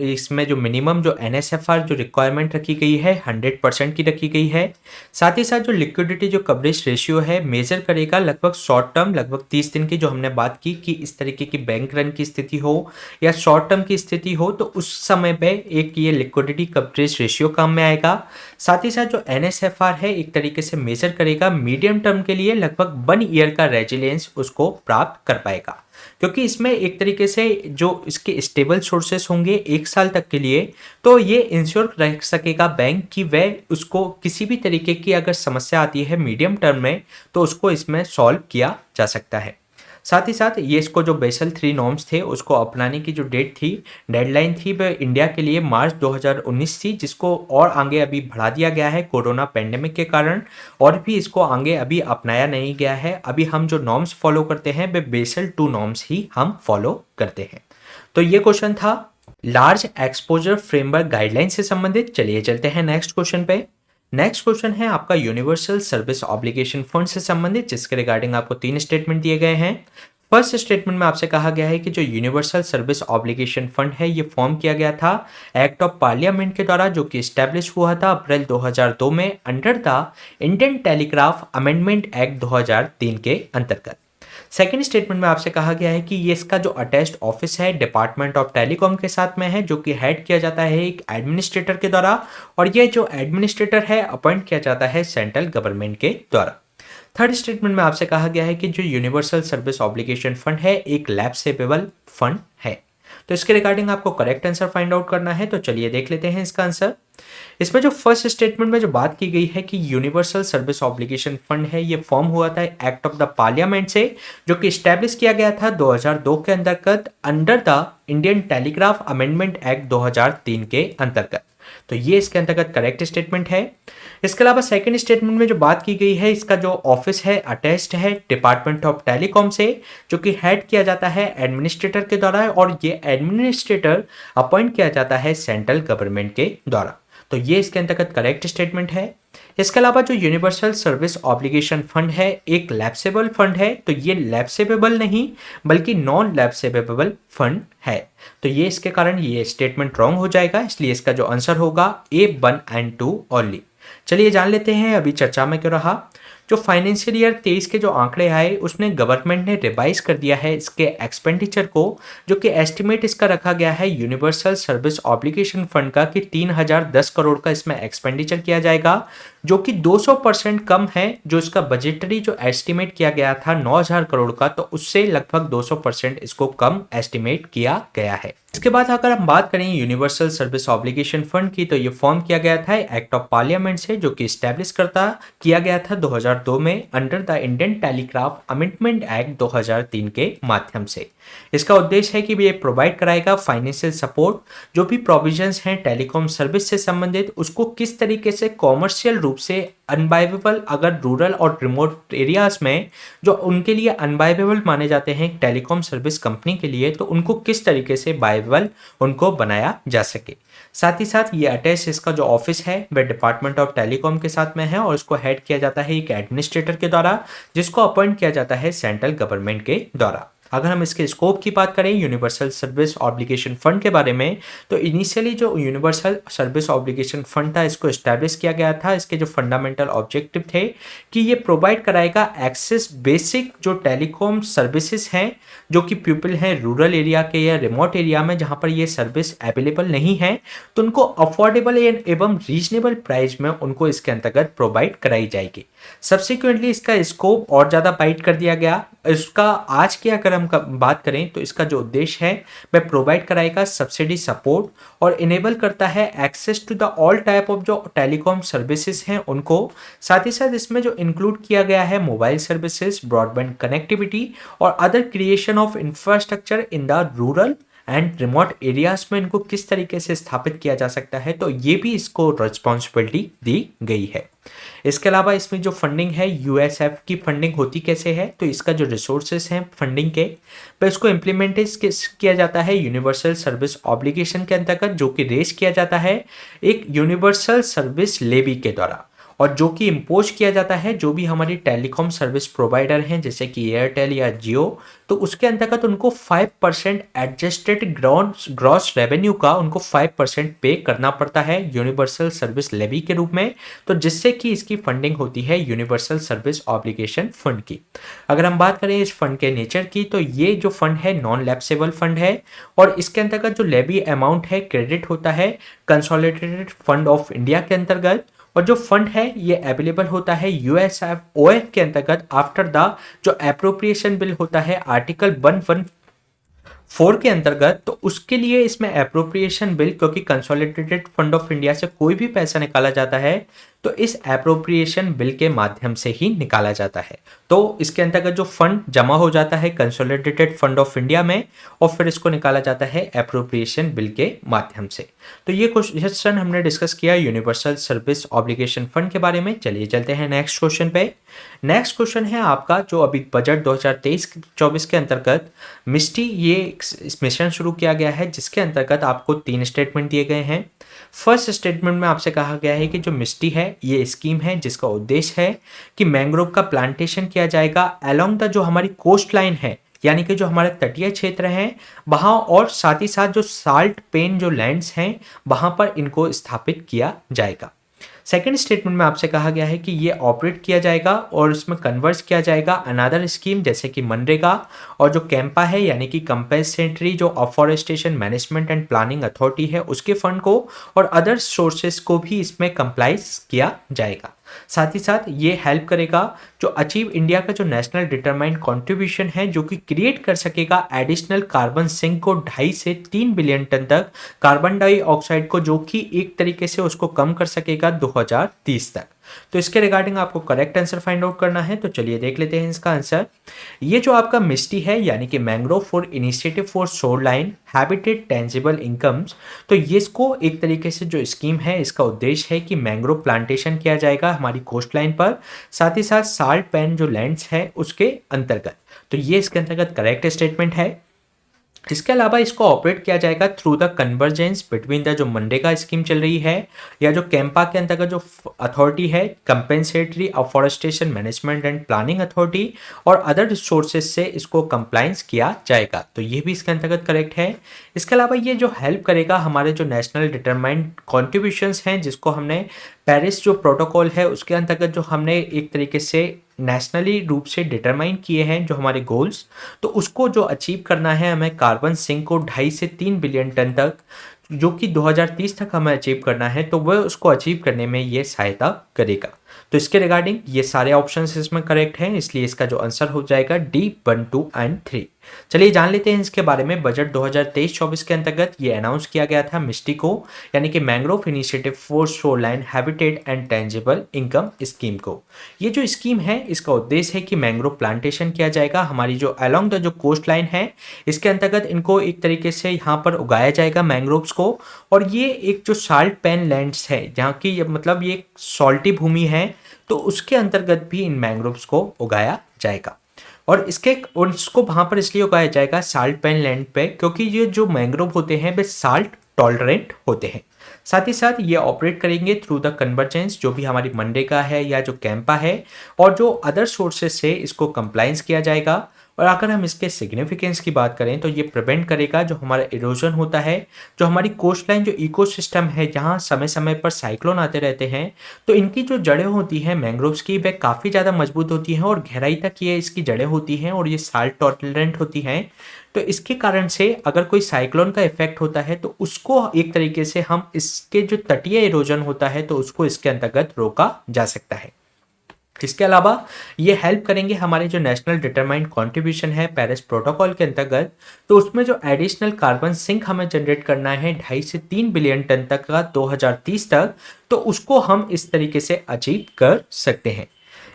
इसमें जो मिनिमम जो NSFR जो रिक्वायरमेंट रखी गई है 100% की रखी गई है। साथ ही साथ जो लिक्विडिटी जो कवरेज रेशियो है मेजर करेगा लगभग शॉर्ट टर्म लगभग 30 दिन की, जो हमने बात की कि इस तरीके की बैंक रन की स्थिति हो या शॉर्ट टर्म की स्थिति हो तो उस समय पे एक ये लिक्विडिटी कवरेज रेशियो काम में आएगा। साथ ही साथ जो NSFR है एक तरीके से मेजर करेगा मीडियम टर्म के लिए लगभग 1 ईयर का रेजिलियंस उसको प्राप्त कर पाएगा, क्योंकि इसमें एक तरीके से जो इसके स्टेबल सोर्सेस होंगे 1 साल तक के लिए तो ये इंश्योर रख सकेगा बैंक कि वह उसको किसी भी तरीके की अगर समस्या आती है मीडियम टर्म में तो उसको इसमें सॉल्व किया जा सकता है। साथ ही साथ ये इसको जो बेसल 3 नॉर्म्स थे उसको अपनाने की जो डेडलाइन थी वह इंडिया के लिए मार्च 2019 थी, जिसको और आगे अभी बढ़ा दिया गया है कोरोना पेंडेमिक के कारण, और भी इसको आगे अभी अपनाया नहीं गया है। अभी हम जो नॉर्म्स फॉलो करते हैं वे बेसल 2 नॉर्म्स ही हम फॉलो करते हैं। तो ये क्वेश्चन था लार्ज एक्सपोजर फ्रेमवर्क गाइडलाइन से संबंधित। चलिए चलते हैं नेक्स्ट क्वेश्चन पे। नेक्स्ट क्वेश्चन है आपका यूनिवर्सल सर्विस ऑब्लिगेशन फंड से संबंधित, जिसके रिगार्डिंग आपको 3 स्टेटमेंट दिए गए हैं। फर्स्ट स्टेटमेंट में आपसे कहा गया है कि जो यूनिवर्सल सर्विस ऑब्लिगेशन फंड है ये फॉर्म किया गया था एक्ट ऑफ पार्लियामेंट के द्वारा, जो कि स्टैब्लिश हुआ था अप्रैल 2002 में under the Indian telegraph amendment act 2003 के अंतर्गत। सेकेंड स्टेटमेंट में आपसे कहा गया है कि ये इसका जो अटैच्ड ऑफिस है डिपार्टमेंट ऑफ टेलीकॉम के साथ में है, जो कि हेड किया जाता है एक एडमिनिस्ट्रेटर के द्वारा, और ये जो एडमिनिस्ट्रेटर है अपॉइंट किया जाता है सेंट्रल गवर्नमेंट के द्वारा। थर्ड स्टेटमेंट में आपसे कहा गया है कि जो यूनिवर्सल सर्विस ऑब्लिगेशन फंड है एक लैप्सेबल फंड है। तो इसके रिगार्डिंग आपको करेक्ट आंसर फाइंड आउट करना है, तो चलिए देख लेते हैं इसका आंसर। इसमें जो फर्स्ट स्टेटमेंट में जो बात की गई है कि यूनिवर्सल सर्विस ऑब्लिगेशन फंड है, ये फॉर्म हुआ था एक्ट ऑफ द पार्लियामेंट से, जो कि स्टैब्लिश किया गया था 2002 के अंतर्गत under the Indian telegraph amendment act 2003 के अंतर्गत। तो ये इसके अंतर्गत करेक्ट स्टेटमेंट है। इसके अलावा सेकंड स्टेटमेंट में जो बात की गई है, इसका जो ऑफिस है अटैच्ड है डिपार्टमेंट ऑफ टेलीकॉम से, जो कि हेड किया जाता है एडमिनिस्ट्रेटर के द्वारा, और ये एडमिनिस्ट्रेटर अपॉइंट किया जाता है सेंट्रल गवर्नमेंट के द्वारा। तो ये इसके अंतर्गत करेक्ट स्टेटमेंट है। इसके अलावा जो यूनिवर्सल सर्विस ऑब्लिगेशन फंड है एक लैप्सेबल फंड है, तो ये लैप्सेबल नहीं बल्कि नॉन लैप्सेबल फंड है। तो ये इसके कारण ये स्टेटमेंट रॉन्ग हो जाएगा, इसलिए इसका जो आंसर होगा A1 and 2 ओनली। चलिए जान लेते हैं अभी चर्चा में क्यों रहा। जो फाइनेंशियल ईयर 23 के जो आंकड़े आए उसमें गवर्नमेंट ने रिवाइज कर दिया है इसके एक्सपेंडिचर को, जो कि एस्टिमेट इसका रखा गया है यूनिवर्सल सर्विस ऑब्लिगेशन फंड का कि 3010 करोड़ का इसमें एक्सपेंडिचर किया जाएगा, जो कि 200% कम है। जो इसका बजटरी जो एस्टिमेट किया गया था 9000 करोड़ का, तो उससे लगभग 200% इसको कम एस्टिमेट किया गया है। इसके बाद अगर हम बात करें यूनिवर्सल सर्विस ऑब्लिगेशन फंड की, तो ये फॉर्म किया गया था एक्ट ऑफ पार्लियामेंट से, जो कि स्टैब्लिश किया गया था 2002 में under the Indian telegraph amendment act 2003 के माध्यम से। इसका उद्देश्य है कि ये प्रोवाइड कराएगा फाइनेंशियल सपोर्ट, जो भी प्रोविजंस हैं टेलीकॉम सर्विस से संबंधित उसको किस तरीके से कॉमर्शियल रूप से अनवाइवेबल, अगर रूरल और रिमोट एरियाज में जो उनके लिए अनवाइवेबल माने जाते हैं टेलीकॉम सर्विस कंपनी के लिए, तो उनको किस तरीके से वाइवेबल उनको बनाया जा सके। साथ ही साथ ये अटैच इसका जो ऑफिस है वह डिपार्टमेंट ऑफ टेलीकॉम के साथ में है, और इसको हेड किया जाता है एक एडमिनिस्ट्रेटर के द्वारा, जिसको अपॉइंट किया जाता है सेंट्रल गवर्नमेंट के द्वारा। अगर हम इसके स्कोप की बात करें यूनिवर्सल सर्विस ऑब्लिगेशन फंड के बारे में, तो इनिशियली जो यूनिवर्सल सर्विस ऑब्लिगेशन फंड था इसको एस्टैब्लिश किया गया था। इसके जो फंडामेंटल ऑब्जेक्टिव थे कि ये प्रोवाइड कराएगा एक्सेस बेसिक जो टेलीकॉम सर्विसेज हैं, जो कि पीपल हैं रूरल एरिया के या रिमोट एरिया में जहां पर ये सर्विस अवेलेबल नहीं है, तो उनको अफोर्डेबल एवं रीजनेबल प्राइस में उनको इसके अंतर्गत प्रोवाइड कराई जाएगी। सब्सिक्वेंटली इसका स्कोप और ज़्यादा वाइड कर दिया गया। इसका आज की अगर हम बात करें तो इसका जो उद्देश्य है वह प्रोवाइड कराएगा सब्सिडी सपोर्ट और इनेबल करता है access to the all type of जो टेलीकॉम सर्विसेज हैं उनको। साथ ही साथ इसमें जो इंक्लूड किया गया है मोबाइल सर्विसेज, ब्रॉडबैंड कनेक्टिविटी और other creation of infrastructure in the rural and remote areas में इनको किस तरीके से स्थापित किया जा सकता है, तो ये भी इसको रिस्पॉन्सिबिलिटी दी गई है। इसके अलावा इसमें जो फंडिंग है यूएसएफ की फंडिंग होती कैसे है, तो इसका जो रिसोर्सेस हैं फंडिंग के वह इसको इम्प्लीमेंट किया जाता है यूनिवर्सल सर्विस ऑब्लिगेशन के अंतर्गत, जो कि रेज किया जाता है एक यूनिवर्सल सर्विस लेवी के द्वारा, और जो कि इम्पोज किया जाता है जो भी हमारी टेलीकॉम सर्विस प्रोवाइडर हैं जैसे कि एयरटेल या जियो, तो उसके अंतर्गत उनको 5% एडजस्टेड ग्रॉस रेवेन्यू का उनको 5% पे करना पड़ता है यूनिवर्सल सर्विस लेवी के रूप में, तो जिससे कि इसकी फंडिंग होती है यूनिवर्सल सर्विस ऑब्लिगेशन फंड की। अगर हम बात करें इस फंड के नेचर की, तो ये जो फंड है नॉन लैप्सेबल फंड है, और इसके अंतर्गत जो लेवी अमाउंट है क्रेडिट होता है कंसोलिडेटेड फंड ऑफ इंडिया के अंतर्गत, और जो फंड है ये अवेलेबल होता है यूएसएफ के अंतर्गत आफ्टर द जो एप्रोप्रिएशन बिल होता है आर्टिकल 114 के अंतर्गत, तो उसके लिए इसमें एप्रोप्रिएशन बिल, क्योंकि कंसोलिडेटेड फंड ऑफ इंडिया से कोई भी पैसा निकाला जाता है तो इस एप्रोप्रिएशन बिल के माध्यम से ही निकाला जाता है। तो इसके अंतर्गत जो फंड जमा हो जाता है कंसोलिडेटेड फंड ऑफ इंडिया में, और फिर इसको निकाला जाता है एप्रोप्रिएशन बिल के माध्यम से। तो ये क्वेश्चन हमने डिस्कस किया यूनिवर्सल सर्विस ऑब्लिगेशन फंड के बारे में। चलिए चलते हैं नेक्स्ट क्वेश्चन पे। नेक्स्ट क्वेश्चन है आपका जो अभी बजट 2023-24 के अंतर्गत मिस्टी ये मिशन शुरू किया गया है, जिसके अंतर्गत आपको 3 स्टेटमेंट दिए गए हैं। फर्स्ट स्टेटमेंट में आपसे कहा गया है कि जो मिस्टी है ये स्कीम है जिसका उद्देश्य है कि मैंग्रोव का प्लांटेशन किया जाएगा अलोंग द जो हमारी कोस्ट लाइन है, यानी कि जो हमारे तटीय क्षेत्र हैं वहाँ, और साथ ही साथ जो साल्ट पेन जो लैंड्स हैं वहाँ पर इनको स्थापित किया जाएगा। सेकेंड स्टेटमेंट में आपसे कहा गया है कि ये ऑपरेट किया जाएगा और इसमें कन्वर्ट किया जाएगा अनदर स्कीम जैसे कि मनरेगा और जो कैंपा है यानी कि कंपेंसेटरी जो afforestation management and planning authority है उसके फंड को, और अदर सोर्सेस को भी इसमें कंप्लाइज किया जाएगा। साथ ही साथ ये हेल्प करेगा जो अचीव इंडिया का जो नेशनल डिटरमाइंड कंट्रीब्यूशन है, जो कि क्रिएट कर सकेगा एडिशनल कार्बन सिंक को 2.5 से 3 बिलियन टन तक कार्बन डाइऑक्साइड को, जो कि एक तरीके से उसको कम कर सकेगा 2030 तक। तो इसके रिगार्डिंग आपको करेक्ट आंसर फाइंड आउट करना है। तो चलिए देख लेते हैं इसका आंसर। ये जो आपका मिस्टी है यानी कि mangrove for initiative for shoreline habitat tangible incomes, तो ये इसको एक तरीके से जो स्कीम है इसका उद्देश्य है कि मैंग्रोव प्लांटेशन किया जाएगा हमारी कोस्ट लाइन पर, साथ ही साथ साल्ट पैन जो लैंड्स है उसके अंतर्गत। तो ये इसके अंतर्गत करेक्ट स्टेटमेंट है। इसके अलावा इसको ऑपरेट किया जाएगा through the convergence between the जो मनरेगा स्कीम चल रही है या जो कैंपा के अंतर्गत जो अथॉरिटी है compensatory afforestation management and planning authority और अदर रिसोर्सेज से इसको कंप्लायंस किया जाएगा। तो ये भी इसके अंतर्गत करेक्ट है। इसके अलावा ये जो हेल्प करेगा हमारे जो नेशनल डिटरमाइंड कॉन्ट्रीब्यूशंस हैं, जिसको हमने पेरिस जो प्रोटोकॉल है उसके अंतर्गत जो हमने एक तरीके से नेशनली रूप से डिटरमाइन किए हैं जो हमारे गोल्स, तो उसको जो अचीव करना है हमें कार्बन सिंक को 2.5 से 3 बिलियन टन तक, जो कि 2030 तक हमें अचीव करना है, तो वह उसको अचीव करने में ये सहायता करेगा। तो इसके रिगार्डिंग ये सारे ऑप्शंस इसमें करेक्ट हैं, इसलिए इसका जो आंसर हो जाएगा डी 1, 2 एंड 3। चलिए जान लेते हैं इसके बारे में। बजट 2023-24 के अंतर्गत ये अनाउंस किया गया था मिस्टी को, यानी कि mangrove initiative for shoreline habitat and tangible income scheme को। ये जो स्कीम है इसका उद्देश्य है कि मैंग्रोव प्लांटेशन किया जाएगा हमारी जो अलोंग द जो कोस्ट लाइन है, इसके अंतर्गत इनको एक तरीके से यहाँ पर उगाया जाएगा मैंग्रोव्स को। और ये एक जो साल्ट पैन लैंड्स है जहाँ की मतलब ये सॉल्टी भूमि है, तो उसके अंतर्गत भी इन मैंग्रोव्स को उगाया जाएगा। और उसको वहाँ पर इसलिए उगाया जाएगा साल्ट पैन लैंड पे, क्योंकि ये जो मैंग्रोव होते हैं वे साल्ट टॉलरेंट होते हैं। साथ ही साथ ये ऑपरेट करेंगे थ्रू द कन्वर्जेंस, जो भी हमारी मनरेगा है या जो कैंपा है और जो अदर सोर्सेज से इसको कंप्लायंस किया जाएगा। और अगर हम इसके सिग्निफिकेंस की बात करें तो ये प्रिवेंट करेगा जो हमारा इरोजन होता है, जो हमारी कोस्ट लाइन जो इकोसिस्टम है जहाँ समय समय पर साइक्लोन आते रहते हैं, तो इनकी जो जड़ें होती हैं मैंग्रोव्स की वह काफ़ी ज़्यादा मजबूत होती हैं और गहराई तक ये इसकी जड़ें होती हैं और ये साल्ट टॉलरेंट होती हैं। तो इसके कारण से अगर कोई साइक्लोन का इफेक्ट होता है तो उसको एक तरीके से हम इसके जो तटीय इरोजन होता है तो उसको इसके अंतर्गत रोका जा सकता है। इसके अलावा ये हेल्प करेंगे हमारे जो नेशनल डिटरमाइंड कंट्रीब्यूशन है पेरिस प्रोटोकॉल के अंतर्गत, तो उसमें जो एडिशनल कार्बन सिंक हमें जनरेट करना है 2.5 से 3 बिलियन टन तक का 2030 तक, तो उसको हम इस तरीके से अचीव कर सकते हैं।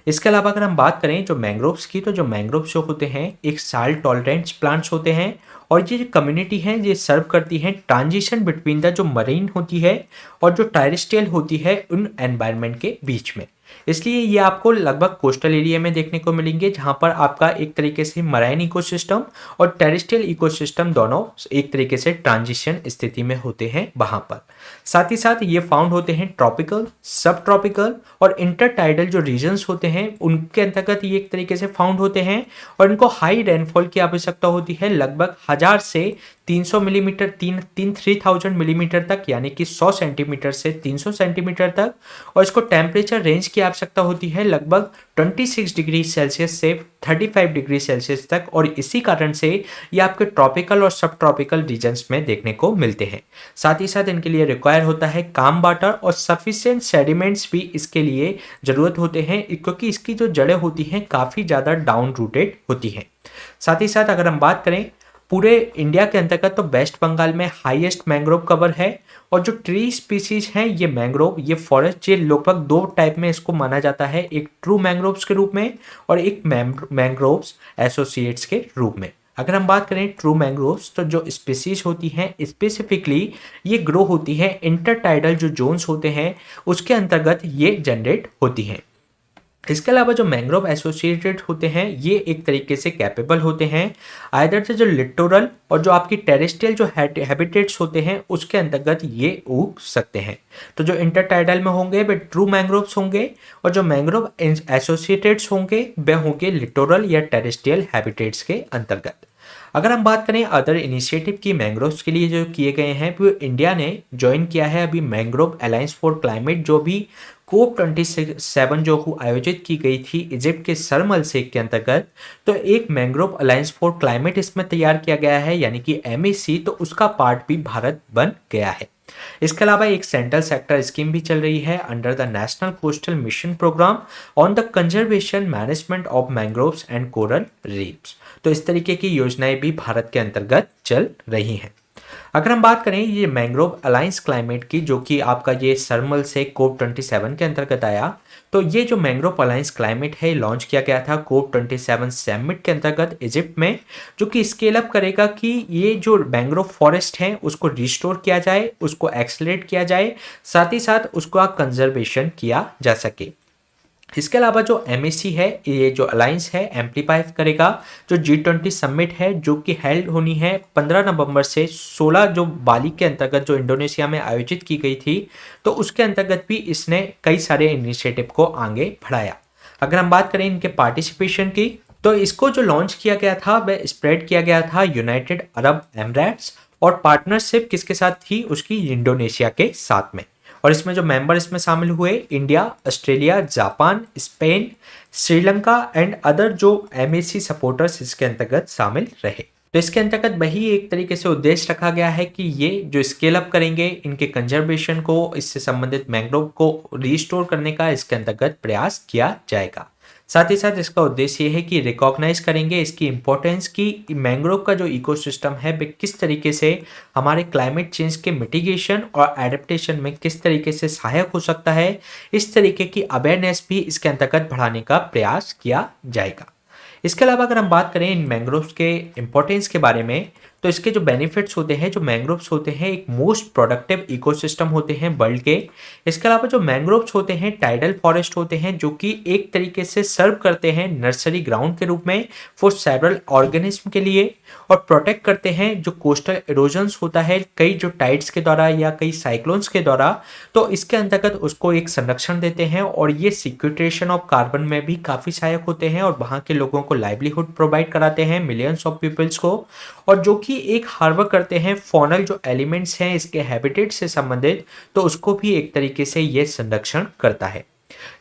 इसके अलावा अगर हम बात करें जो मैंग्रोव्स की, तो जो मैंग्रोव्स जो होते हैं एक साल्ट टॉलरेंट प्लांट्स होते हैं और ये जो कम्युनिटी है ये सर्व करती है ट्रांजिशन बिटवीन द जो मरीन होती है और जो टेरेस्ट्रियल होती है उन एनवायरनमेंट के बीच में। इसलिए ये आपको लगभग कोस्टल एरिया में देखने को मिलेंगे जहाँ पर आपका एक तरीके से मराइन इकोसिस्टम और टेरेस्ट्रियल इकोसिस्टम दोनों एक तरीके से ट्रांजिशन स्थिति में होते हैं वहाँ पर। साथ ही साथ ये फाउंड होते हैं ट्रॉपिकल, सब ट्रॉपिकल और इंटरटाइडल जो रीजन्स होते हैं उनके अंतर्गत ये एक तरीके से फाउंड होते हैं और इनको हाई रेनफॉल की आवश्यकता होती है लगभग 1000 से 300 मिलीमीटर 3000 मिलीमीटर तक, यानी कि 100 सेंटीमीटर से 300 सेंटीमीटर तक। और इसको टेम्परेचर रेंज की आवश्यकता होती है लगभग 26 डिग्री सेल्सियस से 35 डिग्री सेल्सियस तक, और इसी कारण से ये आपके ट्रॉपिकल और सब ट्रॉपिकल रीजन्स में देखने को मिलते हैं। साथ ही साथ इनके लिए रिक्वायर होता है काम वाटर और सफिशिएंट सेडिमेंट्स भी इसके लिए ज़रूरत होते हैं, क्योंकि इसकी जो जड़ें होती हैं काफ़ी ज़्यादा डाउन रूटेड होती हैं। साथ ही साथ अगर हम बात करें पूरे इंडिया के अंतर्गत, तो वेस्ट बंगाल में हाईएस्ट मैंग्रोव कवर है और जो ट्री स्पीसीज हैं ये मैंग्रोव, ये फॉरेस्ट, ये लगभग दो टाइप में इसको माना जाता है, एक ट्रू मैंग्रोव्स के रूप में और एक मैंग्रोव्स एसोसिएट्स के रूप में। अगर हम बात करें ट्रू मैंग्रोव्स, तो जो स्पीसीज होती हैं स्पेसिफिकली ये ग्रो होती है इंटरटाइडल जो जोन्स होते हैं उसके अंतर्गत ये जनरेट होती हैं। इसके अलावा जो मैंग्रोव एसोसिएटेड होते हैं ये एक तरीके से कैपेबल होते हैं आइदर से जो लिटोरल और जो आपकी टेरेस्ट्रियल जो हैबिटेट्स होते हैं उसके अंतर्गत ये उग सकते हैं। तो जो इंटरटाइडल में होंगे वे ट्रू मैंग्रोव्स होंगे और जो मैंग्रोव एसोसिएटेड्स होंगे वे होंगे लिटोरल या टेरेस्ट्रियल हैबिटेट्स के अंतर्गत। अगर हम बात करें अदर इनिशिएटिव की मैंग्रोव्स के लिए जो किए गए हैं, वो इंडिया ने ज्वाइन किया है अभी मैंग्रोव अलायंस फॉर क्लाइमेट, जो भी COP27 जो आयोजित की गई थी इजिप्ट के शर्म अल शेख के अंतर्गत। तो एक मैंग्रोव अलायंस फॉर क्लाइमेट इसमें तैयार किया गया है यानी कि MAC, तो उसका पार्ट भी भारत बन गया है। इसके अलावा एक सेंट्रल सेक्टर स्कीम भी चल रही है under the national coastal mission programme on the conservation management of mangroves and coral reefs. तो इस तरीके की योजनाएं भी भारत के अंतर्गत चल रही हैं। अगर हम बात करें ये मैंग्रोव अलायंस क्लाइमेट की, जो कि आपका ये सरमल से COP27 के अंतर्गत आया, तो ये जो मैंग्रोव अलायंस क्लाइमेट है लॉन्च किया गया था COP27 समिट के अंतर्गत इजिप्ट में, जो कि स्केल अप करेगा कि ये जो मैंग्रोव फॉरेस्ट है उसको रिस्टोर किया जाए, उसको एक्सलेट किया जाए, साथ ही साथ उसका कंजर्वेशन किया जा सके। इसके अलावा जो MAC है, ये जो अलायंस है एम्पलीफाई करेगा जो G20 समिट है, जो कि हेल्ड होनी है 15 नवंबर से 16 जो बाली के अंतर्गत जो इंडोनेशिया में आयोजित की गई थी, तो उसके अंतर्गत भी इसने कई सारे इनिशिएटिव को आगे बढ़ाया। अगर हम बात करें इनके पार्टिसिपेशन की, तो इसको जो लॉन्च किया गया था वह स्प्रेड किया गया था यूनाइटेड अरब एमिरेट्स, और पार्टनरशिप किसके साथ थी उसकी, इंडोनेशिया के साथ में। और इसमें जो मेंबर इसमें शामिल हुए India, Australia, Japan, Spain, Sri Lanka and other जो MAC सपोर्टर्स इसके अंतर्गत शामिल रहे। तो इसके अंतर्गत वही एक तरीके से उद्देश्य रखा गया है कि ये जो स्केल अप करेंगे इनके कंजर्वेशन को, इससे संबंधित मैंग्रोव को रिस्टोर करने का इसके अंतर्गत प्रयास किया जाएगा। साथ ही साथ इसका उद्देश्य ये है कि रिकॉग्नाइज करेंगे इसकी इंपॉर्टेंस की मैंग्रोव का जो इकोसिस्टम है वे किस तरीके से हमारे क्लाइमेट चेंज के मिटिगेशन और एडेप्टेशन में किस तरीके से सहायक हो सकता है। इस तरीके की अवेयरनेस भी इसके अंतर्गत बढ़ाने का प्रयास किया जाएगा। इसके अलावा अगर हम बात करें इन मैंग्रोव्स के इंपॉर्टेंस के बारे में, तो इसके जो बेनिफिट्स होते हैं, जो मैंग्रोव्स होते हैं एक मोस्ट प्रोडक्टिव इकोसिस्टम होते हैं वर्ल्ड के। इसके अलावा जो मैंग्रोव्स होते हैं टाइडल फॉरेस्ट होते हैं, जो कि एक तरीके से सर्व करते हैं नर्सरी ग्राउंड के रूप में फॉर सेवरल ऑर्गेनिज्म के लिए, और प्रोटेक्ट करते हैं जो कोस्टल इरोजन्स होता है कई जो टाइड्स के द्वारा या कई साइक्लोन्स के द्वारा, तो इसके अंतर्गत उसको एक संरक्षण देते हैं, और ये सिक्वेस्ट्रेशन ऑफ कार्बन में भी काफ़ी सहायक होते हैं, और वहाँ के लोगों को लाइवलीहुड प्रोवाइड कराते हैं मिलियंस ऑफ पीपल्स को, और जो कि एक हार्बर करते हैं फॉनल जो एलिमेंट्स हैं इसके हैबिटेट से संबंधित, तो उसको भी एक तरीके से ये संरक्षण करता है।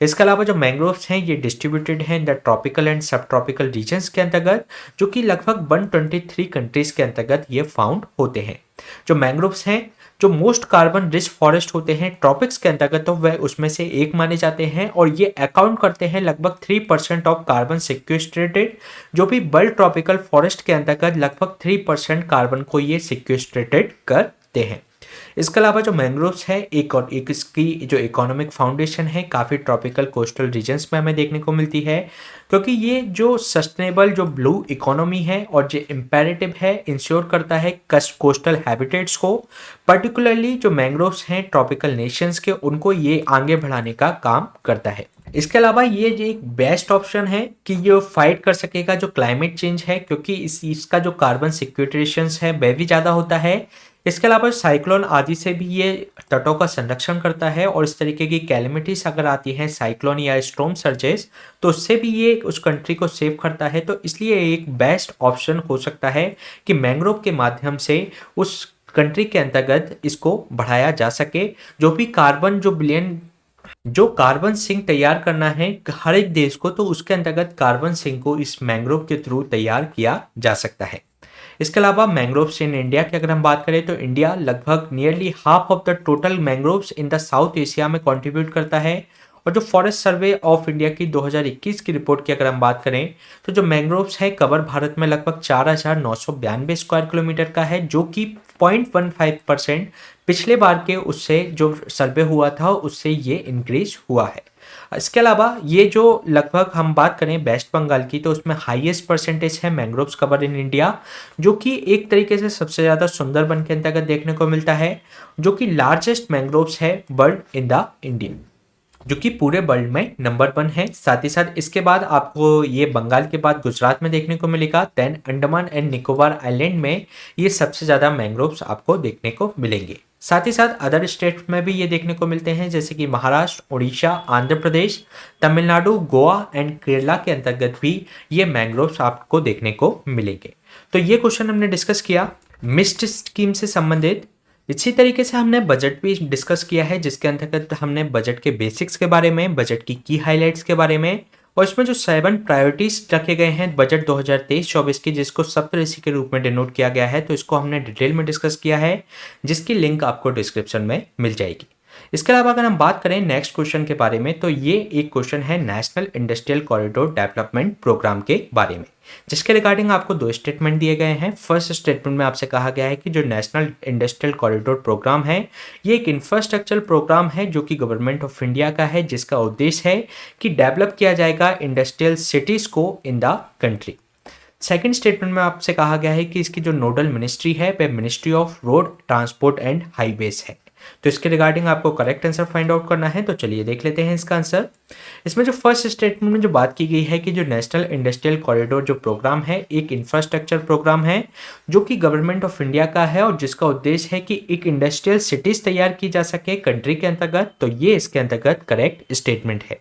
इसके अलावा जो मैंग्रोव्स हैं ये डिस्ट्रीब्यूटेड हैं इन द ट्रॉपिकल एंड सब ट्रॉपिकल रीजन्स के अंतर्गत, जो कि लगभग 123 कंट्रीज के अंतर्गत ये फाउंड होते हैं। जो मैंग्रोव्स हैं जो मोस्ट कार्बन रिच फॉरेस्ट होते हैं ट्रॉपिक्स के अंतर्गत, तो वह उसमें से एक माने जाते हैं, और ये अकाउंट करते हैं लगभग 3% ऑफ कार्बन सिक्वेस्ट्रेटेड, जो भी वर्ल्ड ट्रॉपिकल फॉरेस्ट के अंतर्गत लगभग 3% कार्बन को ये सिक्वेस्ट्रेटेड करते हैं। इसके अलावा जो मैंग्रोव्स है एक इसकी जो इकोनॉमिक फाउंडेशन है काफ़ी ट्रॉपिकल कोस्टल रीजन्स में हमें देखने को मिलती है, क्योंकि ये जो सस्टेनेबल जो ब्लू इकोनॉमी है और जो इम्पेरेटिव है इंश्योर करता है कोस्टल हैबिटेट्स को, पर्टिकुलरली जो मैंग्रोव्स हैं ट्रॉपिकल नेशंस के उनको ये आगे बढ़ाने का काम करता है। इसके अलावा ये जो एक बेस्ट ऑप्शन है कि ये फाइट कर सकेगा जो क्लाइमेट चेंज है, क्योंकि इसका जो कार्बन सिक्वेस्ट्रेशन है वह भी ज़्यादा होता है। इसके अलावा साइक्लोन आदि से भी ये तटों का संरक्षण करता है, और इस तरीके की कैलेमिटीज अगर आती हैं साइक्लोन या स्टॉर्म सर्जेस, तो उससे भी ये उस कंट्री को सेव करता है। तो इसलिए एक बेस्ट ऑप्शन हो सकता है कि मैंग्रोव के माध्यम से उस कंट्री के अंतर्गत इसको बढ़ाया जा सके। जो भी जो कार्बन सिंक तैयार करना है हर एक देश को, तो उसके अंतर्गत कार्बन सिंक को इस मैंग्रोव के थ्रू तैयार किया जा सकता है। इसके अलावा मैंग्रोव्स इन इंडिया की अगर हम बात करें, तो इंडिया लगभग nearly half of the total mangroves in the south Asia में कंट्रीब्यूट करता है। और जो फॉरेस्ट सर्वे ऑफ इंडिया की 2021 की रिपोर्ट की अगर हम बात करें, तो जो मैंग्रोव्स है कवर भारत में लगभग 4,992 स्क्वायर किलोमीटर का है, जो कि 0.15% पिछले बार के उससे जो सर्वे हुआ था उससे ये इंक्रीज हुआ है। इसके अलावा ये जो लगभग हम बात करें वेस्ट बंगाल की, तो उसमें हाईएस्ट परसेंटेज है मैंग्रोव्स कवर इन इंडिया, जो कि एक तरीके से सबसे ज़्यादा सुंदरबन के अंतर्गत देखने को मिलता है, जो कि लार्जेस्ट मैंग्रोव्स है वर्ल्ड इन द इंडिया, जो कि पूरे वर्ल्ड में नंबर 1 है। साथ ही साथ इसके बाद आपको ये बंगाल के बाद गुजरात में देखने को मिलेगा, then Andaman and Nicobar island में ये सबसे ज़्यादा मैंग्रोव्स आपको देखने को मिलेंगे। साथ ही साथ अदर स्टेट में भी ये देखने को मिलते हैं, जैसे कि महाराष्ट्र, उड़ीसा, आंध्र प्रदेश, तमिलनाडु, गोवा एंड केरला के अंतर्गत भी ये मैंग्रोव्स आपको देखने को मिलेंगे। तो ये क्वेश्चन हमने डिस्कस किया मिस्ट स्कीम से संबंधित। इसी तरीके से हमने बजट भी डिस्कस किया है, जिसके अंतर्गत हमने बजट के बेसिक्स के बारे में, बजट की हाइलाइट्स के बारे में और इसमें जो 7 प्रायोरिटीज रखे गए हैं बजट 2023-24 की, जिसको सप्तऋषि के रूप में डिनोट किया गया है, तो इसको हमने डिटेल में डिस्कस किया है, जिसकी लिंक आपको डिस्क्रिप्शन में मिल जाएगी। इसके अलावा अगर हम बात करें नेक्स्ट क्वेश्चन के बारे में, तो ये एक क्वेश्चन है national industrial corridor development programme के बारे में, जिसके रिगार्डिंग आपको दो स्टेटमेंट दिए गए हैं। फर्स्ट स्टेटमेंट में आपसे कहा गया है कि जो नेशनल इंडस्ट्रियल कॉरिडोर प्रोग्राम है, ये एक इंफ्रास्ट्रक्चर प्रोग्राम है जो कि गवर्नमेंट ऑफ इंडिया का है, जिसका उद्देश्य है कि डेवलप किया जाएगा इंडस्ट्रियल सिटीज को in the country. Second statement में आपसे कहा गया है कि इसकी जो नोडल मिनिस्ट्री है वह ministry of road transport and highways है। तो इसके रिगार्डिंग आपको करेक्ट आंसर फाइंड आउट करना है, तो चलिए देख लेते हैं इसका आंसर। इसमें जो फर्स्ट स्टेटमेंट में जो बात की गई है कि जो नेशनल इंडस्ट्रियल कॉरिडोर जो प्रोग्राम है एक इंफ्रास्ट्रक्चर प्रोग्राम है जो कि गवर्नमेंट ऑफ इंडिया का है और जिसका उद्देश्य है कि एक इंडस्ट्रियल सिटीज तैयार की जा सके कंट्री के अंतर्गत, तो ये इसके अंतर्गत करेक्ट स्टेटमेंट है।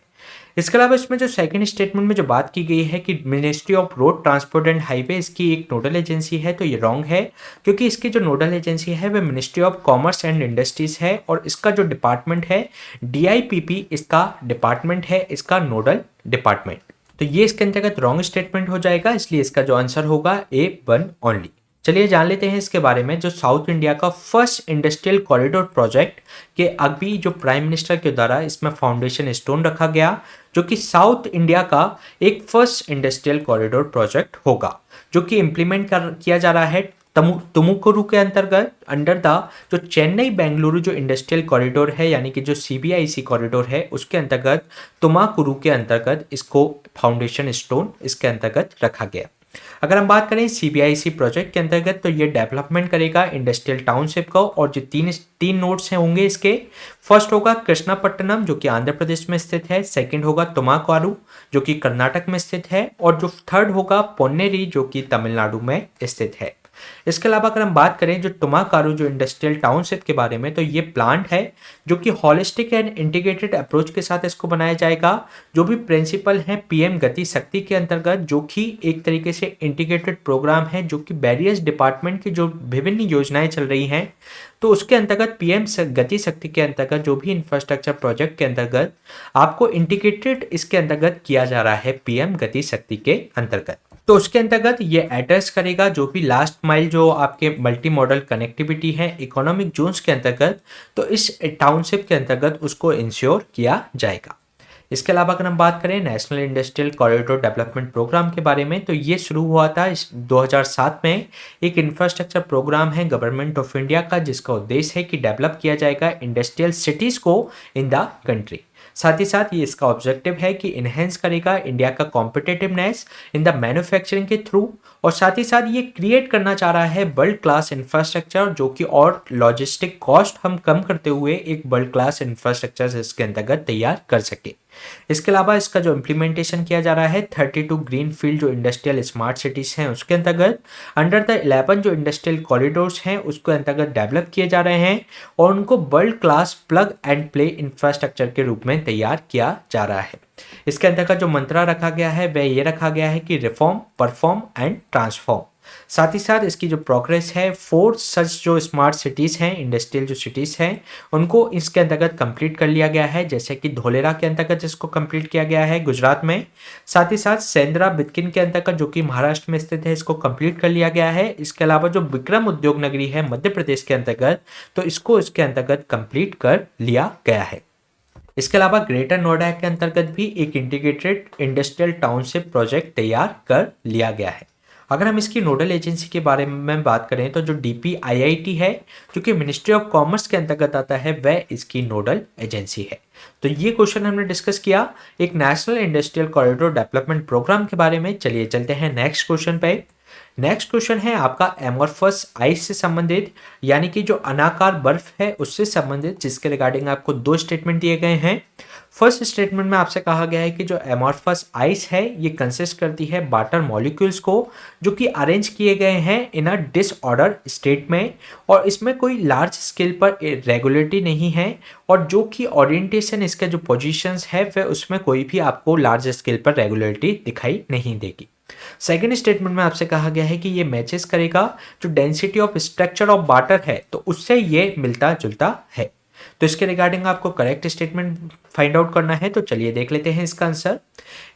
इसके अलावा इसमें जो सेकंड स्टेटमेंट में जो बात की गई है कि ministry of road transport and highway इसकी एक नोडल एजेंसी है, तो ये रॉन्ग है, क्योंकि इसकी जो नोडल एजेंसी है वह ministry of commerce and industries है और इसका जो डिपार्टमेंट है DIPP इसका डिपार्टमेंट है, इसका नोडल डिपार्टमेंट। तो ये इसके अंतर्गत रॉन्ग स्टेटमेंट हो जाएगा, इसलिए इसका जो आंसर होगा A1 ओनली। चलिए जान लेते हैं इसके बारे में। जो साउथ इंडिया का फर्स्ट इंडस्ट्रियल कॉरिडोर प्रोजेक्ट के अभी जो प्राइम मिनिस्टर के द्वारा इसमें फाउंडेशन स्टोन रखा गया, जो कि साउथ इंडिया का एक फर्स्ट इंडस्ट्रियल कॉरिडोर प्रोजेक्ट होगा, जो कि इम्प्लीमेंट किया जा रहा है तुमुकुरु के अंतर्गत अंडर द जो चेन्नई बेंगलुरु जो इंडस्ट्रियल कॉरिडोर है, यानी कि जो CBIC कॉरिडोर है उसके अंतर्गत तुमाकुरु के अंतर्गत इसको फाउंडेशन स्टोन इसके अंतर्गत रखा गया। अगर हम बात करें CBIC प्रोजेक्ट के अंतर्गत, तो ये डेवलपमेंट करेगा इंडस्ट्रियल टाउनशिप का और जो तीन नोड्स हैं होंगे इसके। फर्स्ट होगा कृष्णापट्टनम जो कि आंध्र प्रदेश में स्थित है, सेकंड होगा तुमाकुरु जो कि कर्नाटक में स्थित है और जो थर्ड होगा पोन्नेरी जो कि तमिलनाडु में स्थित है। इसके अलावा अगर हम बात करें जो तुमाकुरु जो इंडस्ट्रियल टाउनशिप के बारे में, तो ये प्लांट है जो कि हॉलिस्टिक एंड इंटीग्रेटेड अप्रोच के साथ इसको बनाया जाएगा। जो भी प्रिंसिपल है PM गति शक्ति के अंतर्गत, जो कि एक तरीके से इंटीग्रेटेड प्रोग्राम है जो कि वेरियस डिपार्टमेंट की जो विभिन्न योजनाएं चल रही हैं, तो उसके अंतर्गत PM गति शक्ति के अंतर्गत जो भी इंफ्रास्ट्रक्चर प्रोजेक्ट के अंतर्गत आपको इंटीग्रेटेड इसके अंतर्गत किया जा रहा है PM गति शक्ति के अंतर्गत। तो उसके अंतर्गत ये एड्रेस करेगा जो भी लास्ट माइल जो आपके मल्टी मॉडल कनेक्टिविटी है इकोनॉमिक जोन्स के अंतर्गत, तो इस टाउनशिप के अंतर्गत उसको इंश्योर किया जाएगा। इसके अलावा अगर हम बात करें national industrial corridor development programme के बारे में, तो ये शुरू हुआ था 2007 में। एक इंफ्रास्ट्रक्चर प्रोग्राम है गवर्नमेंट ऑफ इंडिया का, जिसका उद्देश्य है कि डेवलप किया जाएगा इंडस्ट्रियल सिटीज को इन द कंट्री। साथ ही साथ ये इसका ऑब्जेक्टिव है कि इनहेंस करेगा इंडिया का कॉम्पिटिटिवनेस इन द मैन्युफैक्चरिंग के थ्रू, और साथ ही साथ ये क्रिएट करना चाह रहा है वर्ल्ड क्लास इंफ्रास्ट्रक्चर जो कि और लॉजिस्टिक कॉस्ट हम कम करते हुए एक वर्ल्ड क्लास इंफ्रास्ट्रक्चर इसके अंतर्गत तैयार कर सके। इसके अलावा इसका जो इम्प्लीमेंटेशन किया जा रहा है 32 ग्रीन फील्ड जो इंडस्ट्रियल स्मार्ट सिटीज हैं उसके अंतर्गत अंडर द 11 जो इंडस्ट्रियल कॉरिडोर्स हैं उसके अंतर्गत डेवलप किए जा रहे हैं और उनको world class plug and play infrastructure के रूप में तैयार किया जा रहा है। इसके अंतर्गत जो मंत्रा रखा गया है वह ये रखा गया है कि रिफॉर्म, परफॉर्म एंड ट्रांसफॉर्म। साथ ही साथ इसकी जो प्रोग्रेस है 4 सच जो स्मार्ट सिटीज़ हैं, इंडस्ट्रियल जो सिटीज़ हैं, उनको इसके अंतर्गत कंप्लीट कर लिया गया है, जैसे कि धोलेरा के अंतर्गत जिसको कंप्लीट किया गया है गुजरात में। साथ ही साथ सेंद्रा बितकिन के अंतर्गत जो कि महाराष्ट्र में स्थित है इसको कंप्लीट कर लिया गया है। इसके अलावा जो विक्रम उद्योग नगरी है मध्य प्रदेश के अंतर्गत, तो इसको इसके अंतर्गत कंप्लीट कर लिया गया है। इसके अलावा ग्रेटर नोएडा के अंतर्गत भी एक इंटीग्रेटेड इंडस्ट्रियल टाउनशिप प्रोजेक्ट तैयार कर लिया गया है। अगर हम इसकी नोडल एजेंसी के बारे में बात करें तो जो DPIIT है जो कि मिनिस्ट्री ऑफ कॉमर्स के अंतर्गत आता है वह इसकी नोडल एजेंसी है। तो ये क्वेश्चन हमने डिस्कस किया एक national industrial corridor development programme के बारे में। चलिए चलते हैं नेक्स्ट क्वेश्चन पे। नेक्स्ट क्वेश्चन है आपका एमोर्फस आइस से संबंधित, यानी कि जो अनाकार बर्फ है उससे संबंधित, जिसके रिगार्डिंग आपको 2 स्टेटमेंट दिए गए हैं। फर्स्ट स्टेटमेंट में आपसे कहा गया है कि जो एमोर्फस आइस है ये कंसिस्ट करती है वाटर मॉलिक्यूल्स को जो कि अरेंज किए गए हैं इन अ डिसऑर्डर स्टेट में, और इसमें कोई लार्ज स्केल पर रेगुलेटरी नहीं है, और जो कि ओरिएंटेशन इसके जो पोजीशंस है वह उसमें कोई भी आपको लार्ज स्केल पर रेगुलेटरी दिखाई नहीं देगी। सेकेंड स्टेटमेंट में आपसे कहा गया है कि ये मैचेस करेगा जो density of structure of water है, तो उससे ये मिलता जुलता है। तो इसके रिगार्डिंग आपको करेक्ट स्टेटमेंट फाइंड आउट करना है। तो चलिए देख लेते हैं इसका आंसर।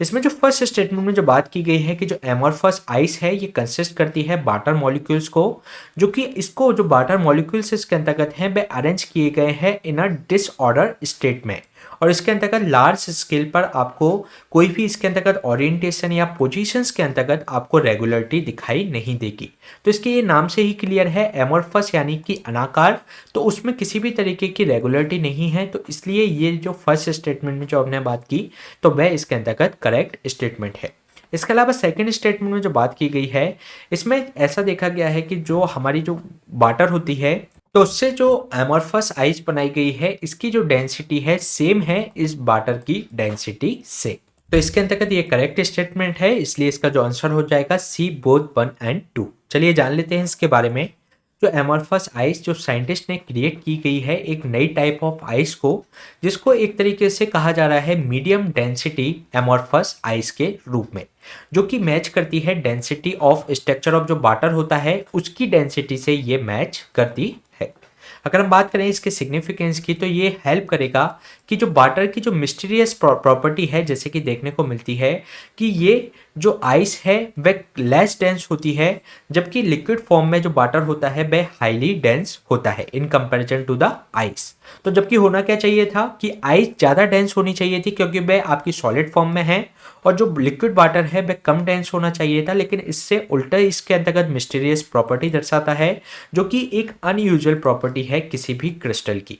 इसमें जो फर्स्ट स्टेटमेंट में जो बात की गई है कि जो एमॉर्फस आइस है ये कंसिस्ट करती है वाटर मॉलिक्यूल्स को, जो कि इसको जो वाटर मॉलिक्यूल्स इसके अंतर्गत हैं वे अरेंज किए गए हैं इन अ डिसऑर्डर स्टेट में, और इसके अंतर्गत लार्ज स्केल पर आपको कोई भी इसके अंतर्गत ओरिएंटेशन या पोजीशंस के अंतर्गत आपको रेगुलरिटी दिखाई नहीं देगी। तो इसके ये नाम से ही क्लियर है, एमॉर्फस यानी कि अनाकार, तो उसमें किसी भी तरीके की रेगुलरिटी नहीं है। तो इसलिए ये जो फर्स्ट स्टेटमेंट में जो हमने बात की तो वह इसके अंतर्गत करेक्ट स्टेटमेंट है। इसके अलावा सेकंड स्टेटमेंट में जो बात की गई है इसमें ऐसा देखा गया है कि जो हमारी जो वाटर होती है तो उससे जो एमॉर्फस आइस बनाई गई है इसकी जो डेंसिटी है सेम है इस वाटर की डेंसिटी से। तो इसके अंतर्गत ये करेक्ट स्टेटमेंट है, इसलिए इसका जो आंसर हो जाएगा सी बोथ 1 एंड 2। चलिए जान लेते हैं इसके बारे में। जो एमॉर्फस आइस जो साइंटिस्ट ने क्रिएट की गई है एक नई टाइप ऑफ आइस को, जिसको एक तरीके से कहा जा रहा है मीडियम डेंसिटी एमॉर्फस आइस के रूप में, जो कि मैच करती है डेंसिटी ऑफ स्ट्रक्चर ऑफ जो वाटर होता है उसकी डेंसिटी से ये मैच करती है। अगर हम बात करें इसके सिग्निफिकेंस की तो ये हेल्प करेगा कि जो वाटर की जो मिस्टीरियस प्रॉपर्टी है जैसे कि देखने को मिलती है कि ये जो आइस है वह लेस डेंस होती है, जबकि लिक्विड फॉर्म में जो वाटर होता है वह हाईली डेंस होता है in comparison to the ice. तो जबकि होना क्या चाहिए था कि आइस ज़्यादा डेंस होनी चाहिए थी क्योंकि वह आपकी सॉलिड फॉर्म में है, और जो लिक्विड वाटर है वह कम डेंस होना चाहिए था, लेकिन इससे उल्टा इसके अंतर्गत मिस्टीरियस प्रॉपर्टी दर्शाता है जो कि एक अनयूजुअल प्रॉपर्टी है किसी भी क्रिस्टल की।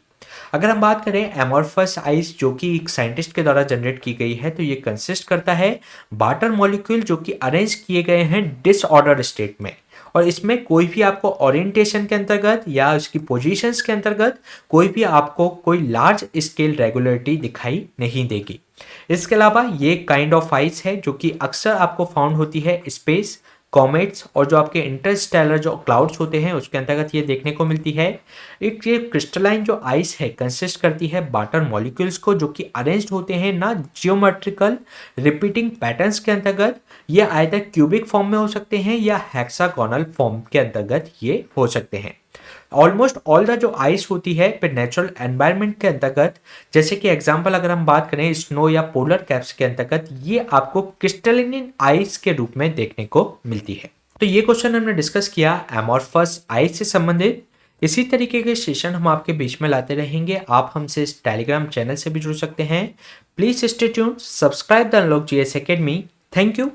अगर हम बात करें एमॉर्फस आइस जो कि एक साइंटिस्ट के द्वारा जनरेट की गई है तो ये कंसिस्ट करता है वाटर मॉलिक्यूल जो कि अरेंज किए गए हैं डिसऑर्डर स्टेट में, और इसमें कोई भी आपको ओरिएंटेशन के अंतर्गत या उसकी पोजीशंस के अंतर्गत कोई भी आपको कोई लार्ज स्केल रेगुलरिटी दिखाई नहीं देगी। इसके अलावा ये काइंड ऑफ आइस है जो कि अक्सर आपको फाउंड होती है स्पेस, कॉमेट्स और जो आपके इंटरस्टेलर जो क्लाउड्स होते हैं उसके अंतर्गत ये देखने को मिलती है। एक ये क्रिस्टलाइन जो आइस है कंसिस्ट करती है वाटर मॉलिक्यूल्स को जो कि अरेंज्ड होते हैं ना जियोमेट्रिकल रिपीटिंग पैटर्न्स के अंतर्गत, ये आइदर क्यूबिक फॉर्म में हो सकते हैं या हेक्सागोनल फॉर्म के अंतर्गत ये हो सकते हैं। ऑलमोस्ट ऑल द जो आइस होती है पे नेचुरल एनवायरनमेंट के अंतर्गत, जैसे कि एग्जांपल अगर हम बात करें स्नो या पोलर कैप्स के अंतर्गत, ये आपको क्रिस्टलिन आइस के रूप में देखने को मिलती है। तो ये क्वेश्चन हमने डिस्कस किया एमॉर्फस आइस से संबंधित। इसी तरीके के सेशन हम आपके बीच में लाते रहेंगे। आप हमसे इस टेलीग्राम चैनल से भी जुड़ सकते हैं। Please stay tuned, subscribe the unlock GS academy. Thank you.